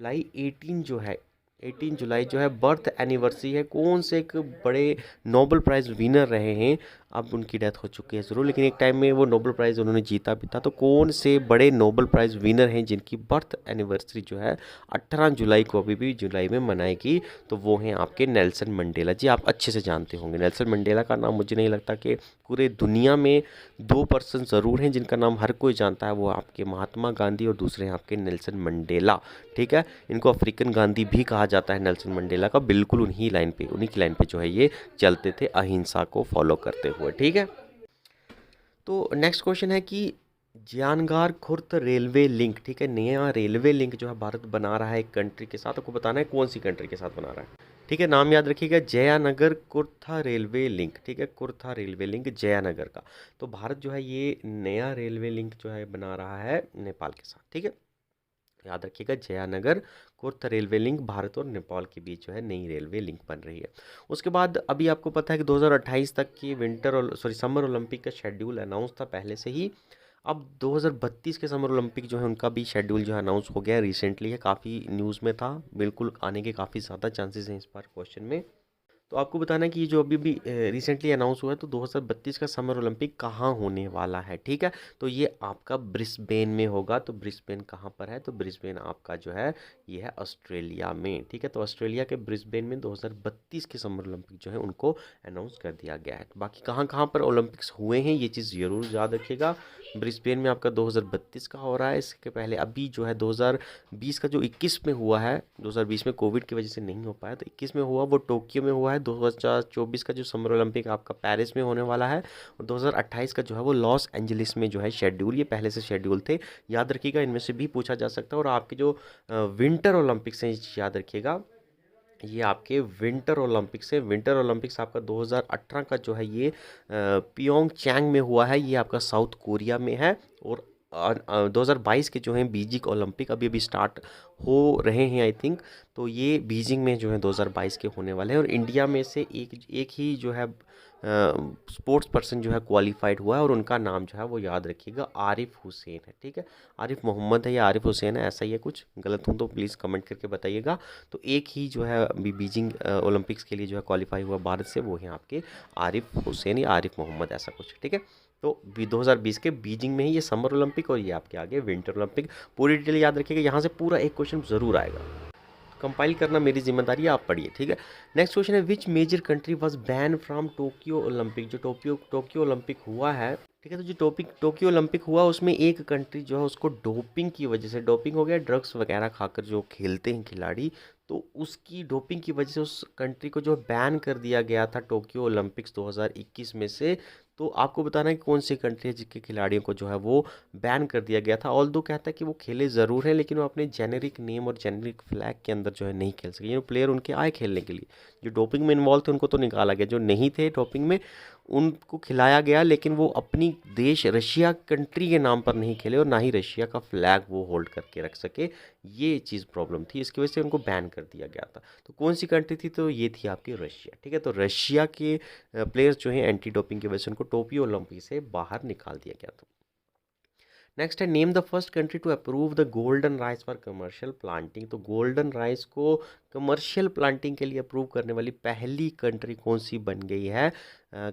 जुलाई 18 जो है, 18 जुलाई जो है बर्थ एनिवर्सरी है कौन से एक बड़े नोबेल प्राइज़ विनर रहे हैं। अब उनकी डेथ हो चुकी है ज़रूर, लेकिन एक टाइम में वो नोबेल प्राइज़ उन्होंने जीता भी था। तो कौन से बड़े नोबेल प्राइज़ विनर हैं जिनकी बर्थ एनिवर्सरी जो है 18 जुलाई को अभी भी जुलाई में मनाएगी? तो वो हैं आपके नेल्सन मंडेला जी। आप अच्छे से जानते होंगे नेल्सन मंडेला का नाम, मुझे नहीं लगता कि पूरे दुनिया में दो पर्सन ज़रूर हैं जिनका नाम हर कोई जानता है, वो आपके महात्मा गांधी और दूसरे हैं आपके नेल्सन मंडेला। ठीक है, इनको अफ्रीकन गांधी भी कहा जाता है नेल्सन मंडेला का, बिल्कुल उन्हीं की लाइन पे जो है ये चलते थे अहिंसा को फॉलो करते हुए। ठीक है, तो नेक्स्ट क्वेश्चन है कि जियानगार खुर्द रेलवे लिंक, ठीक है, नया रेलवे लिंक जो है भारत बना रहा है एक कंट्री के साथ, आपको बताना है कौन सी कंट्री के साथ बना रहा है। ठीक है, नाम याद रखिएगा, जयानगर कुर्था रेलवे लिंक। ठीक है, कुर्था रेलवे लिंक जयानगर का। तो भारत जो है ये नया रेलवे लिंक जो है बना रहा है नेपाल के साथ। ठीक है, याद रखिएगा, जयानगर कुर्थ रेलवे लिंक भारत और नेपाल के बीच जो है नई रेलवे लिंक बन रही है। उसके बाद अभी आपको पता है कि 2028 तक की समर ओलंपिक का शेड्यूल अनाउंस था पहले से ही। अब 2032 के समर ओलंपिक जो है उनका भी शेड्यूल जो है अनाउंस हो गया है, रिसेंटली है, काफ़ी न्यूज़ में था, बिल्कुल आने के काफ़ी ज़्यादा चांसेस हैं इस बार क्वेश्चन में। तो आपको बताना है कि ये जो अभी भी रिसेंटली अनाउंस हुआ है, तो 2032 का समर ओलंपिक कहाँ होने वाला है। ठीक है, तो ये आपका ब्रिस्बेन में होगा। तो ब्रिस्बेन कहाँ पर है? तो ब्रिस्बेन आपका जो है ये है ऑस्ट्रेलिया में। ठीक है, तो ऑस्ट्रेलिया के ब्रिस्बेन में 2032 के समर ओलंपिक जो है उनको अनाउंस कर दिया गया है। तो बाकी कहाँ कहाँ पर ओलंपिक्स हुए हैं ये चीज़ ज़रूर याद रखिएगा। ब्रिस्बेन में आपका 2032 का हो रहा है, इसके पहले अभी जो है 2020 का जो 21 में हुआ है, 2020 में कोविड की वजह से नहीं हो पाया, तो 21 में हुआ वो टोक्यो में हुआ है। 2024 का जो समर ओलंपिक आपका पेरिस में होने वाला है, और 2028 का जो है वो लॉस एंजलिस में जो है शेड्यूल, ये पहले से शेड्यूल थे, याद रखिएगा, इनमें से भी पूछा जा सकता है। और आपके जो विंटर ओलंपिक्स हैं याद रखिएगा, ये आपके विंटर ओलंपिक्स है। विंटर ओलंपिक्स आपका 2018 का जो है ये पियोंग चैंग में हुआ है, ये आपका साउथ कोरिया में है। और 2022 के जो हैं बीजिंग ओलंपिक अभी अभी स्टार्ट हो रहे हैं आई थिंक, तो ये बीजिंग में जो है 2022 के होने वाले हैं। और इंडिया में से एक एक ही जो है स्पोर्ट्स पर्सन जो है क्वालिफाइड हुआ है, और उनका नाम जो है वो याद रखिएगा आरिफ हुसैन है। ठीक है, आरिफ मोहम्मद है या आरिफ हुसैन है, ऐसा ही है, कुछ गलत हूँ तो प्लीज़ कमेंट करके बताइएगा। तो एक ही जो है अभी बीजिंग ओलंपिक्स के लिए जो है क्वालिफाई हुआ भारत से, वो है आपके आरिफ हुसैन या आरिफ मोहम्मद, ऐसा कुछ। ठीक है, तो 2020 के बीजिंग में ही ये समर ओलंपिक, और ये आपके आगे विंटर ओलंपिक। पूरी डिटेल याद रखिएगा, यहाँ से पूरा एक क्वेश्चन ज़रूर आएगा, कंपाइल करना मेरी जिम्मेदारी है, आप पढ़िए। ठीक है, नेक्स्ट क्वेश्चन है which major country was ban from Tokyo Olympic. जो टोक्यो ओलंपिक हुआ है, ठीक है, तो जो टोक्यो ओलंपिक हुआ उसमें एक कंट्री जो है उसको डोपिंग की वजह से, डोपिंग हो गया ड्रग्स वगैरह खाकर जो खेलते हैं खिलाड़ी, तो उसकी डोपिंग की वजह से उस कंट्री को जो बैन कर दिया गया था टोक्यो ओलंपिक्स 2021 में से। तो आपको बताना है कि कौन सी कंट्री है जिसके खिलाड़ियों को जो है वो बैन कर दिया गया था। ऑल्दो कहता है कि वो खेले ज़रूर हैं, लेकिन वो अपने जेनेरिक नेम और जेनेरिक फ्लैग के अंदर जो है नहीं खेल सके। ये प्लेयर उनके आए खेलने के लिए, जो डोपिंग में इन्वॉल्व थे उनको तो निकाला गया, जो नहीं थे डोपिंग में उनको खिलाया गया, लेकिन वो अपनी देश रशिया कंट्री के नाम पर नहीं खेले, और ना ही रशिया का फ्लैग वो होल्ड करके रख सके। ये चीज़ प्रॉब्लम थी, इसकी वजह से उनको बैन कर दिया गया था। तो कौन सी कंट्री थी? तो ये थी आपकी रशिया। ठीक है, तो रशिया के प्लेयर्स जो हैं एंटी डोपिंग की वजह से उनको टोक्यो ओलंपिक से बाहर निकाल दिया गया था। नेक्स्ट है name the first country to approve the golden rice for commercial planting. तो गोल्डन राइस को कमर्शियल प्लांटिंग के लिए अप्रूव करने वाली पहली कंट्री कौन सी बन गई है?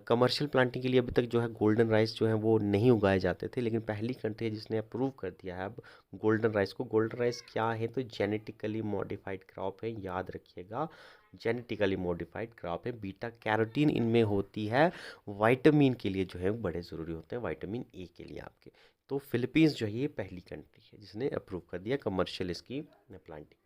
कमर्शियल प्लांटिंग के लिए अभी तक जो है गोल्डन राइस जो है वो नहीं उगाए जाते थे, लेकिन पहली कंट्री है जिसने अप्रूव कर दिया है अब गोल्डन राइस को। गोल्डन राइस क्या है? तो जेनेटिकली मॉडिफाइड क्रॉप है, याद रखिएगा, जेनेटिकली मॉडिफाइड क्रॉप है। बीटा कैरोटीन इनमें होती है, विटामिन के लिए जो है वो बड़े ज़रूरी होते हैं, विटामिन ए के लिए आपके। तो फिलीपींस जो है ये पहली कंट्री है जिसने अप्रूव कर दिया कमर्शियल इसकी प्लांटिंग।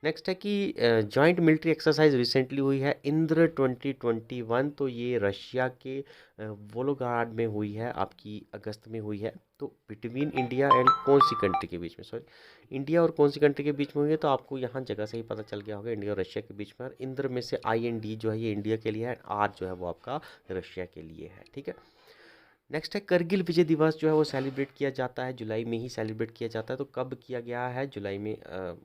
नेक्स्ट है कि जॉइंट मिलिट्री एक्सरसाइज रिसेंटली हुई है इंद्र 2021, तो ये रशिया के वोलोग्राड में हुई है, आपकी अगस्त में हुई है। तो बिटवीन इंडिया एंड कौन सी कंट्री के बीच में, सॉरी, इंडिया और कौन सी कंट्री के बीच में हुई है? तो आपको यहाँ जगह से ही पता चल गया होगा, इंडिया और रशिया के बीच में। और इंद्र में से IND जो है ये इंडिया के लिए है, आर जो है वो आपका रशिया के लिए है। ठीक है, नेक्स्ट है करगिल विजय दिवस जो है वो सेलिब्रेट किया जाता है जुलाई में ही सेलिब्रेट किया जाता है। तो कब किया गया है? जुलाई में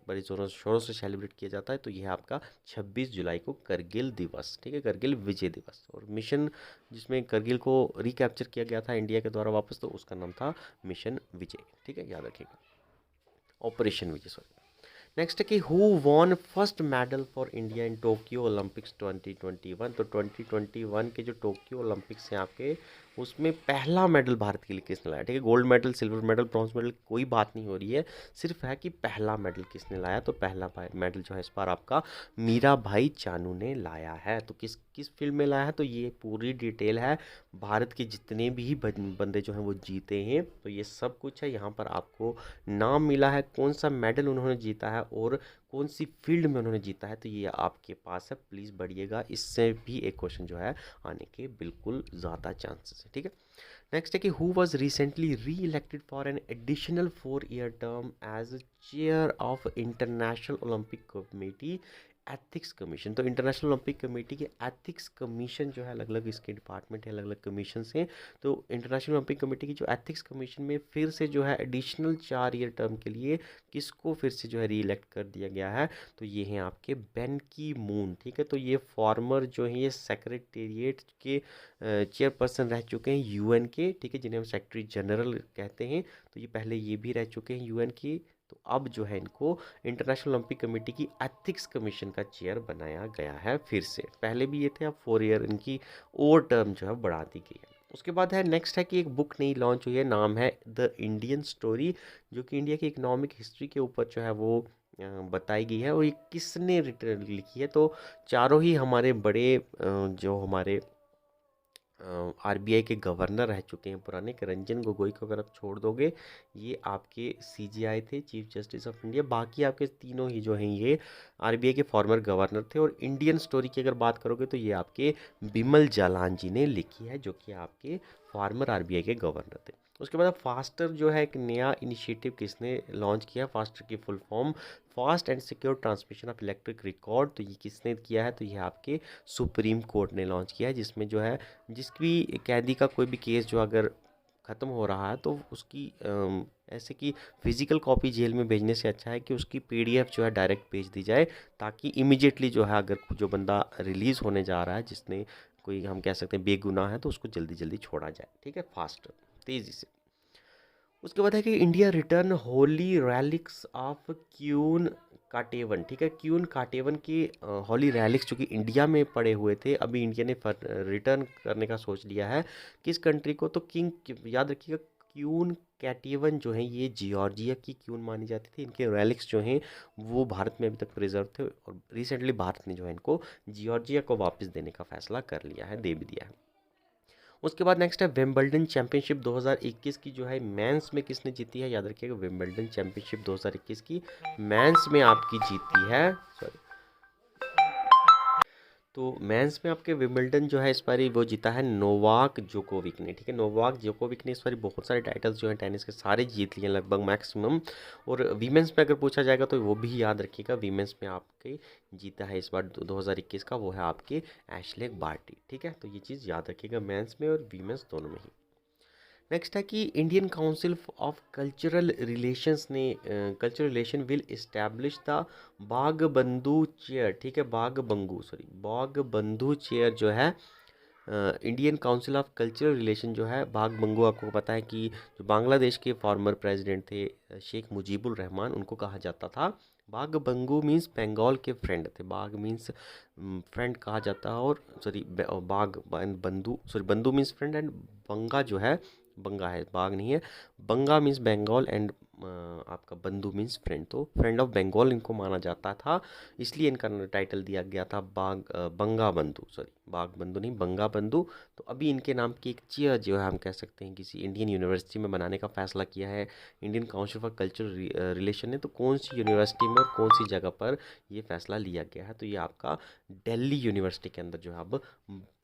बड़े जोरों शोरों से सेलिब्रेट किया जाता है। तो यह है आपका 26 जुलाई को करगिल दिवस। ठीक है, करगिल विजय दिवस। और मिशन जिसमें करगिल को रिकैप्चर किया गया था इंडिया के द्वारा वापस, तो उसका नाम था मिशन विजय। ठीक है, याद रखिएगा, ऑपरेशन विजय, सॉरी। नेक्स्ट है कि who won first medal for India in Tokyo Olympics 2021। तो 2021 के जो टोक्यो ओलंपिक्स हैं आपके, उसमें पहला मेडल भारत के लिए किसने लाया? ठीक है, gold medal, silver medal, bronze medal कोई बात नहीं हो रही है, सिर्फ है कि पहला मेडल किसने लाया। तो पहला मेडल जो है इस बार आपका मीरा भाई चानू ने लाया है। तो किस किस फील्ड में लाया है, तो ये पूरी डिटेल है। भारत के जितने भी बंदे जो हैं वो जीते हैं, तो ये सब कुछ है यहाँ पर। आपको नाम मिला है, कौन सा मेडल उन्होंने जीता है और कौन सी फील्ड में उन्होंने जीता है, तो ये आपके पास है। प्लीज़ बढ़िएगा, इससे भी एक क्वेश्चन जो है आने के बिल्कुल ज़्यादा चांसेस है। ठीक है, नेक्स्ट है कि who was recently re-elected for an additional 4 year term as chair of International Olympic Committee ethics commission. तो इंटरनेशनल ओलंपिक कमेटी के एथिक्स कमीशन जो है, अलग अलग इसके डिपार्टमेंट है, अलग अलग कमीशन हैं। तो इंटरनेशनल ओलंपिक कमेटी की जो एथिक्स कमीशन में फिर से जो है एडिशनल 4 ईयर टर्म के लिए किसको फिर से जो है री इलेक्ट कर दिया गया है, तो ये हैं आपके बैन की मून। ठीक है, तो ये फॉर्मर जो हैं ये सेक्रेटेरिएट के चेयरपर्सन रह चुके हैं यूएन के। ठीक है, जिन्हें हम सेक्रेटरी जनरल कहते हैं। तो ये पहले ये भी रह चुके हैं यूएन की। तो अब जो है इनको इंटरनेशनल ओलंपिक कमेटी की एथिक्स कमीशन का चेयर बनाया गया है फिर से। पहले भी ये थे, अब 4 ईयर इनकी और टर्म जो है बढ़ा दी गई है। उसके बाद है नेक्स्ट है कि एक बुक नई लॉन्च हुई है, नाम है द इंडियन स्टोरी, जो कि इंडिया की इकोनॉमिक हिस्ट्री के ऊपर जो है वो बताई गई है। और ये किसने लिखी है, तो चारों ही हमारे बड़े जो हमारे आरबीआई के गवर्नर रह चुके हैं पुराने, कि रंजन गोगोई को अगर आप छोड़ दोगे, ये आपके सीजीआई थे, चीफ जस्टिस ऑफ इंडिया। बाकी आपके तीनों ही जो हैं ये आरबीआई के फॉर्मर गवर्नर थे। और इंडियन स्टोरी की अगर बात करोगे तो ये आपके बिमल जालान जी ने लिखी है, जो कि आपके फॉर्मर आरबीआई के गवर्नर थे। उसके बाद फास्टर जो है एक नया इनिशिएटिव किसने लॉन्च किया? फास्टर की full form fast and secure transmission of electric record. तो ये किसने किया है, तो ये आपके सुप्रीम कोर्ट ने लॉन्च किया है, जिसमें जो है जिस भी कैदी का कोई भी केस जो अगर ख़त्म हो रहा है, तो उसकी ऐसे कि फ़िज़िकल कॉपी जेल में भेजने से अच्छा है कि उसकी पीडीएफ जो है डायरेक्ट भेज दी जाए, ताकि इमीडिएटली जो है अगर जो बंदा रिलीज़ होने जा रहा है, जिसने कोई हम कह सकते हैं बेगुनाह है, तो उसको जल्दी जल्दी छोड़ा जाए। ठीक है, फास्ट, तेज़ी से। उसके बाद है कि India return holy relics of queen Ketevan. ठीक है, क्यून काटेवन की होली रैलिक्स जो कि इंडिया में पड़े हुए थे, अभी इंडिया ने रिटर्न करने का सोच लिया है। किस कंट्री को, तो याद रखिएगा, क्यून कैटेवन जो है ये जॉर्जिया की क्यून मानी जाती थी। इनके रैलिक्स जो हैं वो भारत में अभी तक प्रिजर्व थे, और रिसेंटली भारत ने जो है इनको जॉर्जिया को वापस देने का फैसला कर लिया है, दे भी दिया है। उसके बाद नेक्स्ट है विंबलडन चैंपियनशिप 2021 की जो है मेंस में किसने जीती है? याद रखिएगा, विंबलडन चैंपियनशिप 2021 की मेंस में आपकी जीती है, सॉरी, तो मेंस में आपके विंबलडन जो है इस बार वो जीता है नोवाक जोकोविक ने। ठीक है, नोवाक जोकोविक ने इस बार बहुत सारे टाइटल्स जो हैं टेनिस के सारे जीत लिए लगभग मैक्सिमम। और वीमेंस में अगर पूछा जाएगा तो वो भी याद रखिएगा, वीमेंस में आपके जीता है इस बार 2021 का, वो है आपके एशले बार्टी। ठीक है, तो ये चीज़ याद रखिएगा, मेंस में और वीमेंस दोनों में ही। नेक्स्ट है कि Indian Council of Cultural Relations ने cultural relation will establish the Bangabandhu chair. ठीक है, बाग बंधु चेयर जो है Indian Council of Cultural Relation जो है, बाग बंगू, आपको पता है कि जो बांग्लादेश के फॉर्मर प्रेसिडेंट थे शेख मुजीबुर रहमान, उनको कहा जाता था बाग बंगू। मीन्स बंगाल के फ्रेंड थे, बाग मीन्स फ्रेंड कहा जाता है, और सॉरी बाग बंधु, सॉरी बंधु मीन्स फ्रेंड, एंड बंगा जो है, बंगा है, बाग नहीं है, बंगा मीन्स बंगाल, एंड आपका बंधु मीन्स फ्रेंड। तो फ्रेंड ऑफ बंगाल इनको माना जाता था, इसलिए इनका टाइटल दिया गया था बंगा बंधु, सॉरी बाग बंधु नहीं, बंगा बंधु। तो अभी इनके नाम की एक चेयर जो है हम कह सकते हैं किसी इंडियन यूनिवर्सिटी में बनाने का फैसला किया है Indian council for cultural relation ने। तो कौन सी यूनिवर्सिटी में और कौन सी जगह पर ये फैसला लिया गया है, तो ये आपका दिल्ली यूनिवर्सिटी के अंदर जो है अब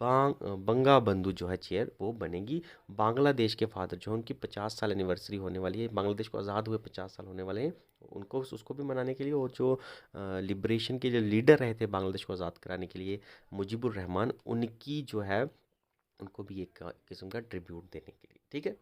बंगा बंधु जो है चेयर वो बनेगी। बांग्लादेश के फादर जो उनकी 50 साल एनिवर्सरी होने वाली है, बांग्लादेश को आज़ाद हुए 50 साल होने वाले हैं, उनको उसको भी मनाने के लिए, और जो लिबरेशन के जो लीडर रहे थे बांग्लादेश को आज़ाद कराने के लिए, मुजीबुर रहमान, उनकी जो है उनको भी एक किस्म का ट्रिब्यूट देने के लिए। ठीक है,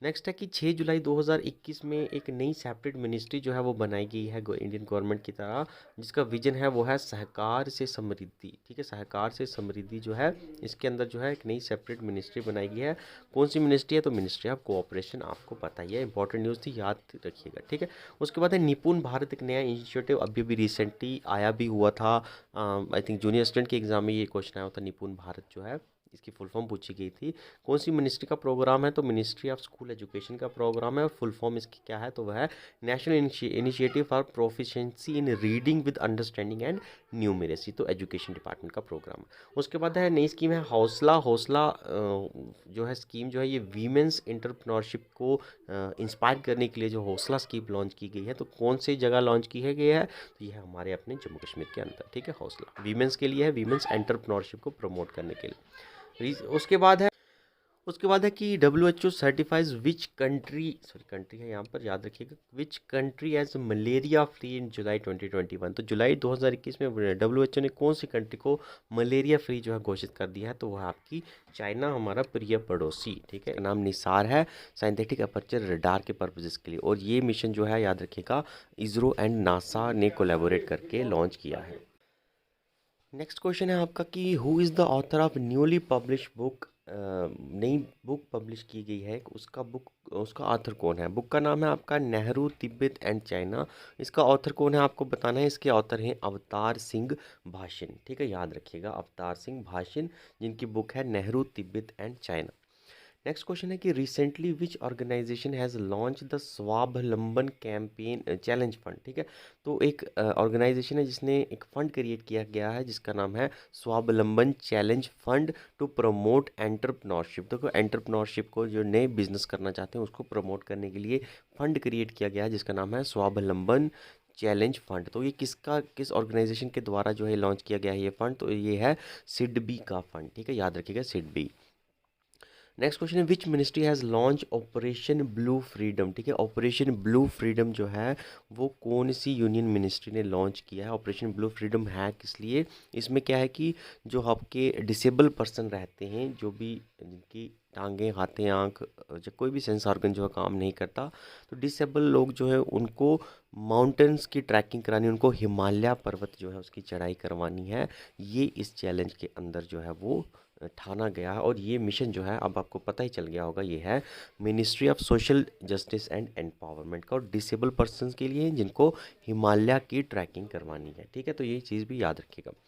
नेक्स्ट है कि 6 जुलाई 2021 में एक नई सेपरेट मिनिस्ट्री जो है वो बनाई गई है इंडियन गवर्नमेंट की तरह, जिसका विजन है वो है सहकार से समृद्धि। ठीक है, सहकार से समृद्धि जो है, इसके अंदर जो है एक नई सेपरेट मिनिस्ट्री बनाई गई है। कौन सी मिनिस्ट्री है? तो मिनिस्ट्री ऑफ कोऑपरेशन, आपको पता ही है, इंपॉर्टेंट न्यूज़ थी, याद रखिएगा। ठीक है, उसके बाद है निपुण भारत, एक नया इनिशिएटिव अभी भी रिसेंटली आया भी हुआ था। आई थिंक जूनियर स्टूडेंट के एग्जाम में ये क्वेश्चन आया था, निपुण भारत जो है इसकी फुल फॉर्म पूछी गई थी। कौन सी मिनिस्ट्री का प्रोग्राम है? तो मिनिस्ट्री ऑफ स्कूल एजुकेशन का प्रोग्राम है, और फुल फॉर्म इसकी क्या है? तो वह है national initiative for proficiency in reading with understanding and numeracy, तो एजुकेशन डिपार्टमेंट का प्रोग्राम। उसके बाद है नई स्कीम है हौसला। हौसला जो है स्कीम जो है ये वीमेंस एंटरप्रेन्योरशिप को इंस्पायर करने के लिए जो हौसला स्कीम लॉन्च की गई है, तो कौन सी जगह लॉन्च की है गई है? तो ये है हमारे अपने जम्मू कश्मीर के अंदर। ठीक है, हौसला वीमेंस के लिए है, वीमेंस एंटरप्रेन्योरशिप को प्रमोट करने के लिए। उसके बाद है कि WHO certifies which country, sorry country है यहाँ पर, याद रखिएगा, which country as malaria free in July 2021। तो जुलाई 2021 में WHO ने कौन सी कंट्री को मलेरिया फ्री जो है घोषित कर दिया है? तो वह आपकी चाइना, हमारा प्रिय पड़ोसी। ठीक है, नाम निसार है, साइंथेटिक अपर्चर रडार के पर्पजेस के लिए, और ये मिशन जो है याद रखिएगा इसरो एंड नासा ने कोलैबोरेट करके लॉन्च किया है। नेक्स्ट क्वेश्चन है आपका कि who is the author of newly publish book, नई बुक पब्लिश की गई है, उसका ऑथर कौन है? बुक का नाम है आपका नेहरू तिब्बत एंड चाइना। इसका ऑथर कौन है आपको बताना है। इसके ऑथर हैं अवतार सिंह भाषिन। ठीक है, याद रखिएगा, अवतार सिंह भाषिन, जिनकी बुक है Nehru Tibet and China. Next question है कि recently which organisation has launch the Swavalamban campaign challenge fund. ठीक है, तो एक ऑर्गेनाइजेशन है जिसने एक फंड क्रिएट किया गया है जिसका नाम है Swavalamban challenge fund to promote entrepreneurship. देखो, एंटरप्रेन्योरशिप को, जो नए बिजनेस करना चाहते हैं उसको प्रमोट करने के लिए फंड क्रिएट किया गया है जिसका नाम है स्वावलंबन चैलेंज फंड। तो ये किस ऑर्गेनाइजेशन के द्वारा जो है लॉन्च किया गया है ये फंड? तो ये है सिडबी का फंड। ठीक है, याद रखिएगा, सिडबी। नेक्स्ट क्वेश्चन है which ministry has launch operation blue freedom. ठीक है, ऑपरेशन ब्लू फ्रीडम जो है वो कौन सी यूनियन मिनिस्ट्री ने लॉन्च किया है? ऑपरेशन ब्लू फ्रीडम है किस लिए? इसमें क्या है कि जो आपके डिसेबल पर्सन रहते हैं, जो भी जिनकी टांगें, हाथें, आँख, जब कोई भी सेंस ऑर्गन जो है काम नहीं करता, तो डिसेबल लोग जो है उनको माउंटेन्स की ट्रैकिंग करानी, उनको हिमालय पर्वत जो है उसकी चढ़ाई करवानी है। ये इस चैलेंज के अंदर जो है वो ठाना गया है, और ये मिशन जो है अब आपको पता ही चल गया होगा, ये है ministry of social justice and empowerment का, और डिसेबल पर्सन्स के लिए जिनको हिमालय की ट्रैकिंग करवानी है। ठीक है, तो ये चीज़ भी याद रखिएगा।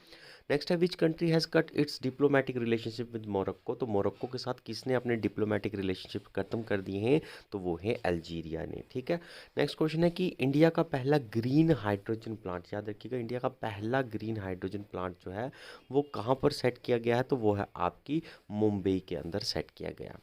नेक्स्ट है विच country has cut it's diplomatic relationship with Morocco. तो मोरक्को के साथ किसने अपने डिप्लोमेटिक रिलेशनशिप खत्म कर दिए हैं? तो वो है अल्जीरिया ने। ठीक है, नेक्स्ट क्वेश्चन है कि इंडिया का पहला ग्रीन हाइड्रोजन प्लांट, याद रखिएगा, इंडिया का पहला ग्रीन हाइड्रोजन प्लांट जो है वो कहाँ पर सेट किया गया है? तो वो है आपकी मुंबई के अंदर सेट किया गया।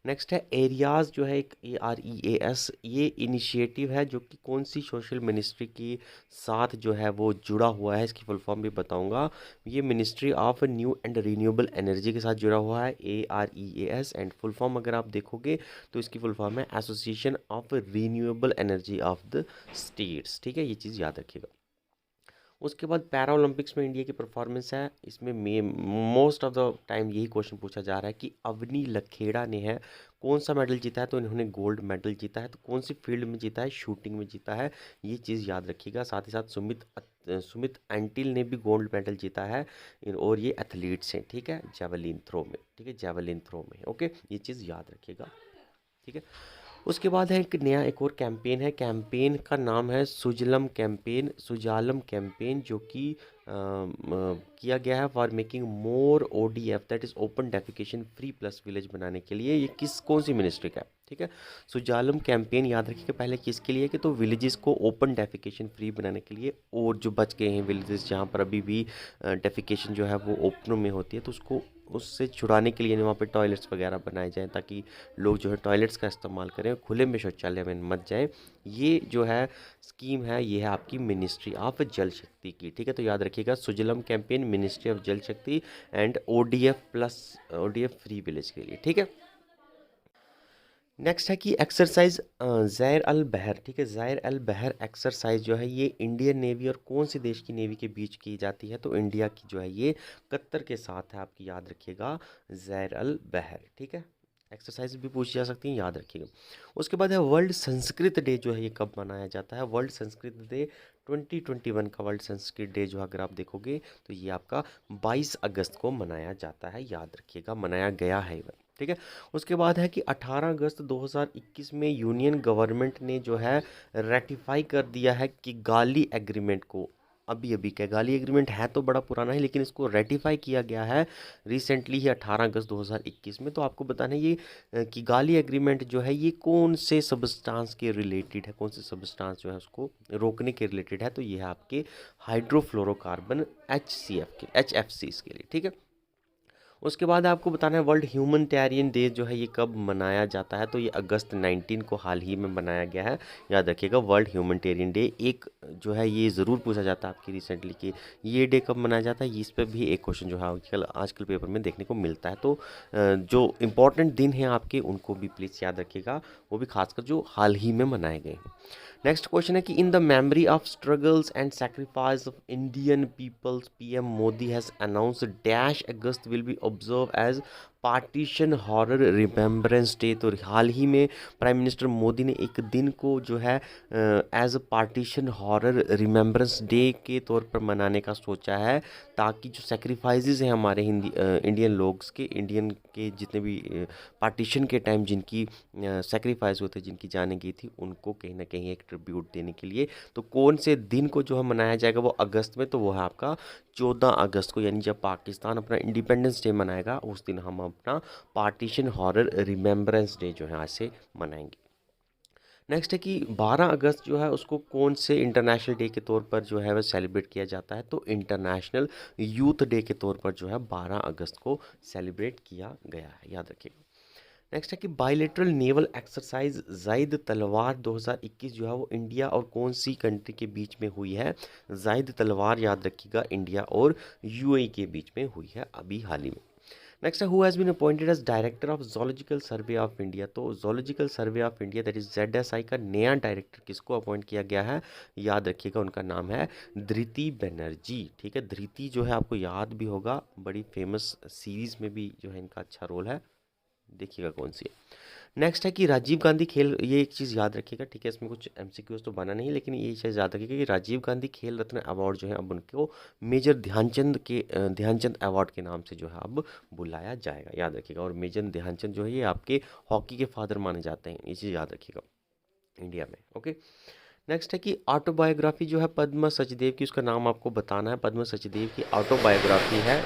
नेक्स्ट है एरियाज़, जो है एक AREAS, ये इनिशिएटिव है जो कि कौन सी सोशल मिनिस्ट्री के साथ जो है वो जुड़ा हुआ है? इसकी फुल फॉर्म भी बताऊंगा। ये ministry of new and renewable energy के साथ जुड़ा हुआ है, AREAS। एंड फुल फॉर्म अगर आप देखोगे तो इसकी फुल फॉर्म है association of renewable energy of the states. ठीक है, ये चीज़ याद रखिएगा। उसके बाद पैरा ओलंपिक्स में इंडिया की परफॉर्मेंस है, इसमें मोस्ट ऑफ द टाइम यही क्वेश्चन पूछा जा रहा है कि अवनी लखेड़ा ने है कौन सा मेडल जीता है? तो इन्होंने गोल्ड मेडल जीता है। तो कौन सी फील्ड में जीता है? शूटिंग में जीता है। ये चीज़ याद रखिएगा। साथ ही साथ सुमित एंटिल ने भी गोल्ड मेडल जीता है, और ये एथलीट्स हैं। ठीक है, जेवलिन थ्रो में। ठीक है, जेवलिन थ्रो में। ओके, ये चीज़ याद रखिएगा। ठीक है, उसके बाद है एक और कैंपेन है, कैंपेन का नाम है सुजलम कैंपेन, सुजालम कैंपेन, जो कि किया गया है for making more ODF, that is open defecation free plus village बनाने के लिए। ये कौन सी मिनिस्ट्री का है? ठीक है, सुजालम कैंपेन याद रखिए पहले किसके लिए कि तो विलेजेस को ओपन डेफिकेशन फ्री बनाने के लिए, और जो बच गए हैं विलेजेस जहाँ पर अभी भी डेफिकेशन जो है वो ओपनों में होती है, तो उसको उससे छुड़ाने के लिए वहाँ पे टॉयलेट्स वगैरह बनाए जाएँ, ताकि लोग जो है टॉयलेट्स का इस्तेमाल करें, खुले में शौचालय में मत जाएं। ये जो है स्कीम है, ये है आपकी मिनिस्ट्री ऑफ जल शक्ति की। ठीक है, तो याद रखिएगा सुजलम कैंपेन, मिनिस्ट्री ऑफ जल शक्ति एंड ODF फ्री विलेज के लिए। ठीक है, नेक्स्ट है कि एक्सरसाइज ज़ैर अल बहर। ठीक है, ज़ैर अल बहर एक्सरसाइज जो है ये इंडियन नेवी और कौन से देश की नेवी के बीच की जाती है? तो इंडिया की जो है ये कतर के साथ है, आपकी याद रखिएगा, ज़ैर अल बहर। ठीक है, एक्सरसाइज भी पूछी जा सकती है, याद रखिएगा। उसके बाद है वर्ल्ड संस्कृत डे जो है ये कब मनाया जाता है। वर्ल्ड संस्कृत डे 2021 का वर्ल्ड संस्कृत डे जो अगर आप देखोगे तो ये आपका 22 अगस्त को मनाया जाता है, याद रखिएगा, मनाया गया है इवन, ठीक है। उसके बाद है कि 18 अगस्त 2021 में यूनियन गवर्नमेंट ने जो है रेटिफाई कर दिया है कि गाली एग्रीमेंट को। अभी अभी क्या, गाली एग्रीमेंट है तो बड़ा पुराना है लेकिन इसको रेटिफाई किया गया है रिसेंटली ही 18 अगस्त 2021 में। तो आपको बताना है ये कि गाली एग्रीमेंट जो है ये कौन से सबस्टांस के रिलेटेड है, कौन से सबस्टांस जो है उसको रोकने के रिलेटेड है। तो ये है आपके हाइड्रोफ्लोरोकार्बन HCF के HFCs के लिए, ठीक है। उसके बाद आपको बताना है वर्ल्ड ह्यूमनिटेरियन डे जो है ये कब मनाया जाता है। तो ये अगस्त 19 को हाल ही में मनाया गया है, याद रखिएगा। वर्ल्ड ह्यूमनिटेरियन डे एक जो है ये ज़रूर पूछा जाता है आपकी रिसेंटली कि ये डे कब मनाया जाता है। इस पर भी एक क्वेश्चन जो है आजकल पेपर में देखने को मिलता है। तो जो इम्पोर्टेंट दिन हैं आपके उनको भी प्लीज़ याद रखिएगा, वो भी खासकर जो हाल ही में मनाए गए हैं। नेक्स्ट क्वेश्चन है कि in the memory of struggles and sacrifice of Indian peoples PM Modi has announce dash August will be observe as partition horror remembrance day. तो हाल ही में प्राइम मिनिस्टर मोदी ने एक दिन को जो है as a partition horror remembrance day के तौर पर मनाने का सोचा है, ताकि जो सेक्रीफाइसेस हैं हमारे इंडियन लोग्स के, इंडियन के जितने भी पार्टीशन के टाइम जिनकी सेक्रीफाइस हुए थे, जिनकी जाने गई थी, उनको कहीं ना कहीं एक ट्रिब्यूट देने के लिए। तो कौन से दिन को जो है मनाया जाएगा वो अगस्त में, तो वो है आपका 14 अगस्त को, यानी जब पाकिस्तान अपना इंडिपेंडेंस डे मनाएगा उस दिन हम अपना पार्टीशन हॉरर रिमेम्बरेंस डे जो है आज से मनाएंगे। नेक्स्ट है कि 12 अगस्त जो है उसको कौन से इंटरनेशनल डे के तौर पर जो है वह सेलिब्रेट किया जाता है। तो इंटरनेशनल यूथ डे के तौर पर जो है 12 अगस्त को सेलिब्रेट किया गया है, याद रखिएगा। नेक्स्ट है कि बायलेटरल नेवल एक्सरसाइज जायद तलवार 2021 जो है वो इंडिया और कौन सी कंट्री के बीच में हुई है। जायद तलवार, याद रखिएगा, इंडिया और UAE के बीच में हुई है अभी हाल ही में। नेक्स्ट है who has been appointed as director of Zoological Survey of India. तो Zoological Survey of India that is ZSI का नया डायरेक्टर किसको अपॉइंट किया गया है, याद रखिएगा, उनका नाम है धृति बनर्जी, ठीक है। धृति जो है आपको याद भी होगा, बड़ी फेमस सीरीज में भी जो है इनका अच्छा रोल है, देखिएगा कौन सी है। नेक्स्ट है कि राजीव गांधी खेल, ये एक चीज़ याद रखिएगा, ठीक है, इसमें कुछ MCQs तो बना नहीं, लेकिन ये चीज़ याद रखिएगा कि राजीव गांधी खेल रत्न अवार्ड जो है अब उनको मेजर ध्यानचंद अवार्ड के नाम से जो है अब बुलाया जाएगा, याद रखिएगा। और मेजर ध्यानचंद जो है ये आपके हॉकी के फादर माने जाते हैं, ये चीज़ याद रखिएगा इंडिया में, ओके। नेक्स्ट है कि ऑटोबायोग्राफी जो है पद्मा सचदेव की, उसका नाम आपको बताना है। पद्मा सचदेव की ऑटोबायोग्राफी है,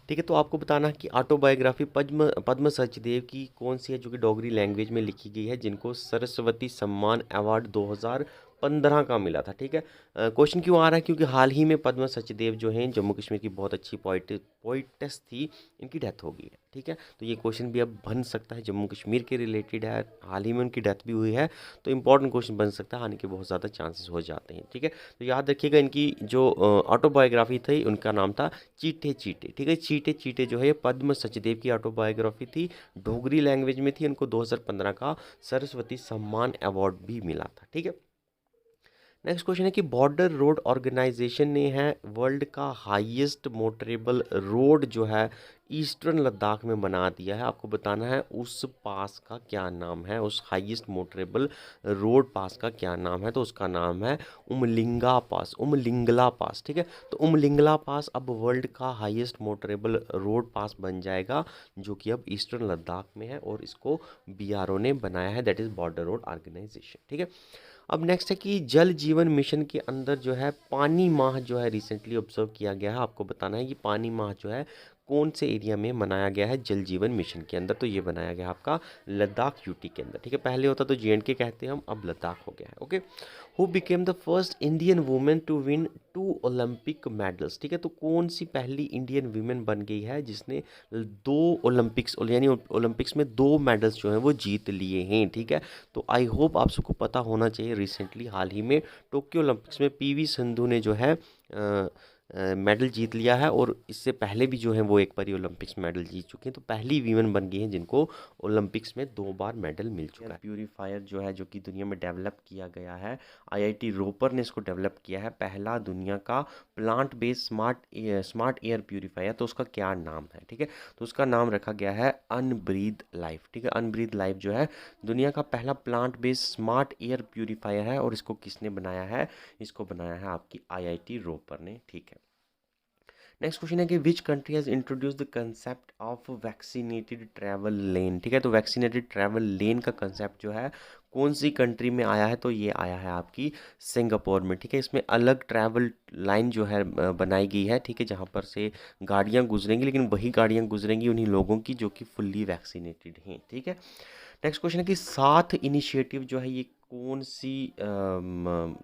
ठीक है। तो आपको बताना है कि ऑटोबायोग्राफी पद्म सचदेव की कौन सी है, जो कि डोगरी लैंग्वेज में लिखी गई है, जिनको सरस्वती सम्मान अवार्ड 2015 का मिला था, ठीक है। क्वेश्चन क्यों आ रहा है, क्योंकि हाल ही में पद्म सचदेव जो हैं जम्मू कश्मीर की बहुत अच्छी पोइटेस थी, इनकी डेथ हो गई है, ठीक है। तो ये क्वेश्चन भी अब बन सकता है, जम्मू कश्मीर के रिलेटेड है, हाल ही में उनकी डेथ भी हुई है, तो इंपॉर्टेंट क्वेश्चन बन सकता है, आने के बहुत ज़्यादा चांसेस हो जाते हैं, ठीक है। तो याद रखिएगा इनकी जो ऑटोबायोग्राफी थी उनका नाम था चीटे चीटे, ठीक है। चीटे चीटे जो है पद्म सचदेव की ऑटोबायोग्राफी थी, डोगरी लैंग्वेज में थी, उनको 2015 का सरस्वती सम्मान अवार्ड भी मिला था, ठीक है। नेक्स्ट क्वेश्चन है कि बॉर्डर रोड ऑर्गेनाइजेशन ने है वर्ल्ड का हाईएस्ट मोटरेबल रोड जो है ईस्टर्न लद्दाख में बना दिया है। आपको बताना है उस पास का क्या नाम है, उस हाईएस्ट मोटरेबल रोड पास का क्या नाम है। तो उसका नाम है उमलिंगला पास, ठीक है। तो उमलिंगला पास अब वर्ल्ड का हाईएस्ट मोटरेबल रोड पास बन जाएगा, जो कि अब ईस्टर्न लद्दाख में है, और इसको BRO ने बनाया है, that is border road organisation, ठीक है। अब नेक्स्ट है कि जल जीवन मिशन के अंदर जो है पानी माह जो है रिसेंटली ऑब्जर्व किया गया है। आपको बताना है कि पानी माह जो है कौन से एरिया में मनाया गया है जल जीवन मिशन के अंदर। तो ये बनाया गया आपका लद्दाख UT के अंदर, ठीक है। पहले होता तो JNK कहते हैं हम, अब लद्दाख हो गया है, okay. Who became the first Indian women to win 2 Olympic medals, ठीक है। तो कौन सी पहली इंडियन वुमेन बन गई है जिसने 2 ओलंपिक्स यानी ओलंपिक्स में 2 मेडल्स जो हैं वो जीत लिए हैं, ठीक है। तो आई होप आप सबको पता होना चाहिए, रिसेंटली हाल ही में टोक्यो ओलंपिक्स में PV सिंधु ने जो है मेडल जीत लिया है, और इससे पहले भी जो है वो एक बार ओलंपिक्स मेडल जीत चुके हैं। तो पहली वीमेन बन गई हैं जिनको ओलंपिक्स में 2 बार मेडल मिल चुका है। प्यूरीफायर जो है, जो कि दुनिया में डेवलप किया गया है, आईआईटी रोपर ने इसको डेवलप किया है। पहला दुनिया का plant based smart air purifier. तो उसका क्या नाम है, ठीक है, तो उसका नाम रखा गया है अनब्रीद लाइफ। ठीक है, अनब्रीद लाइफ जो है दुनिया का पहला plant based smart air purifier है। और इसको किसने बनाया है? इसको बनाया है आपकी आईआईटी रोपर ने। ठीक है, नेक्स्ट क्वेश्चन है कि which country has introduce the concept of vaccinated travel lane. ठीक है, तो वैक्सीनेटेड ट्रैवल लेन का कंसेप्ट जो है कौन सी कंट्री में आया है? तो ये आया है आपकी सिंगापुर में। ठीक है, इसमें अलग ट्रैवल लाइन जो है बनाई गई है। ठीक है, जहाँ पर से गाड़ियाँ गुजरेंगी, लेकिन वही गाड़ियाँ गुजरेंगी उन्हीं लोगों की जो कि फुल्ली वैक्सीनेटेड हैं। ठीक है, नेक्स्ट क्वेश्चन है कि साथ इनिशिएटिव जो है ये कौन सी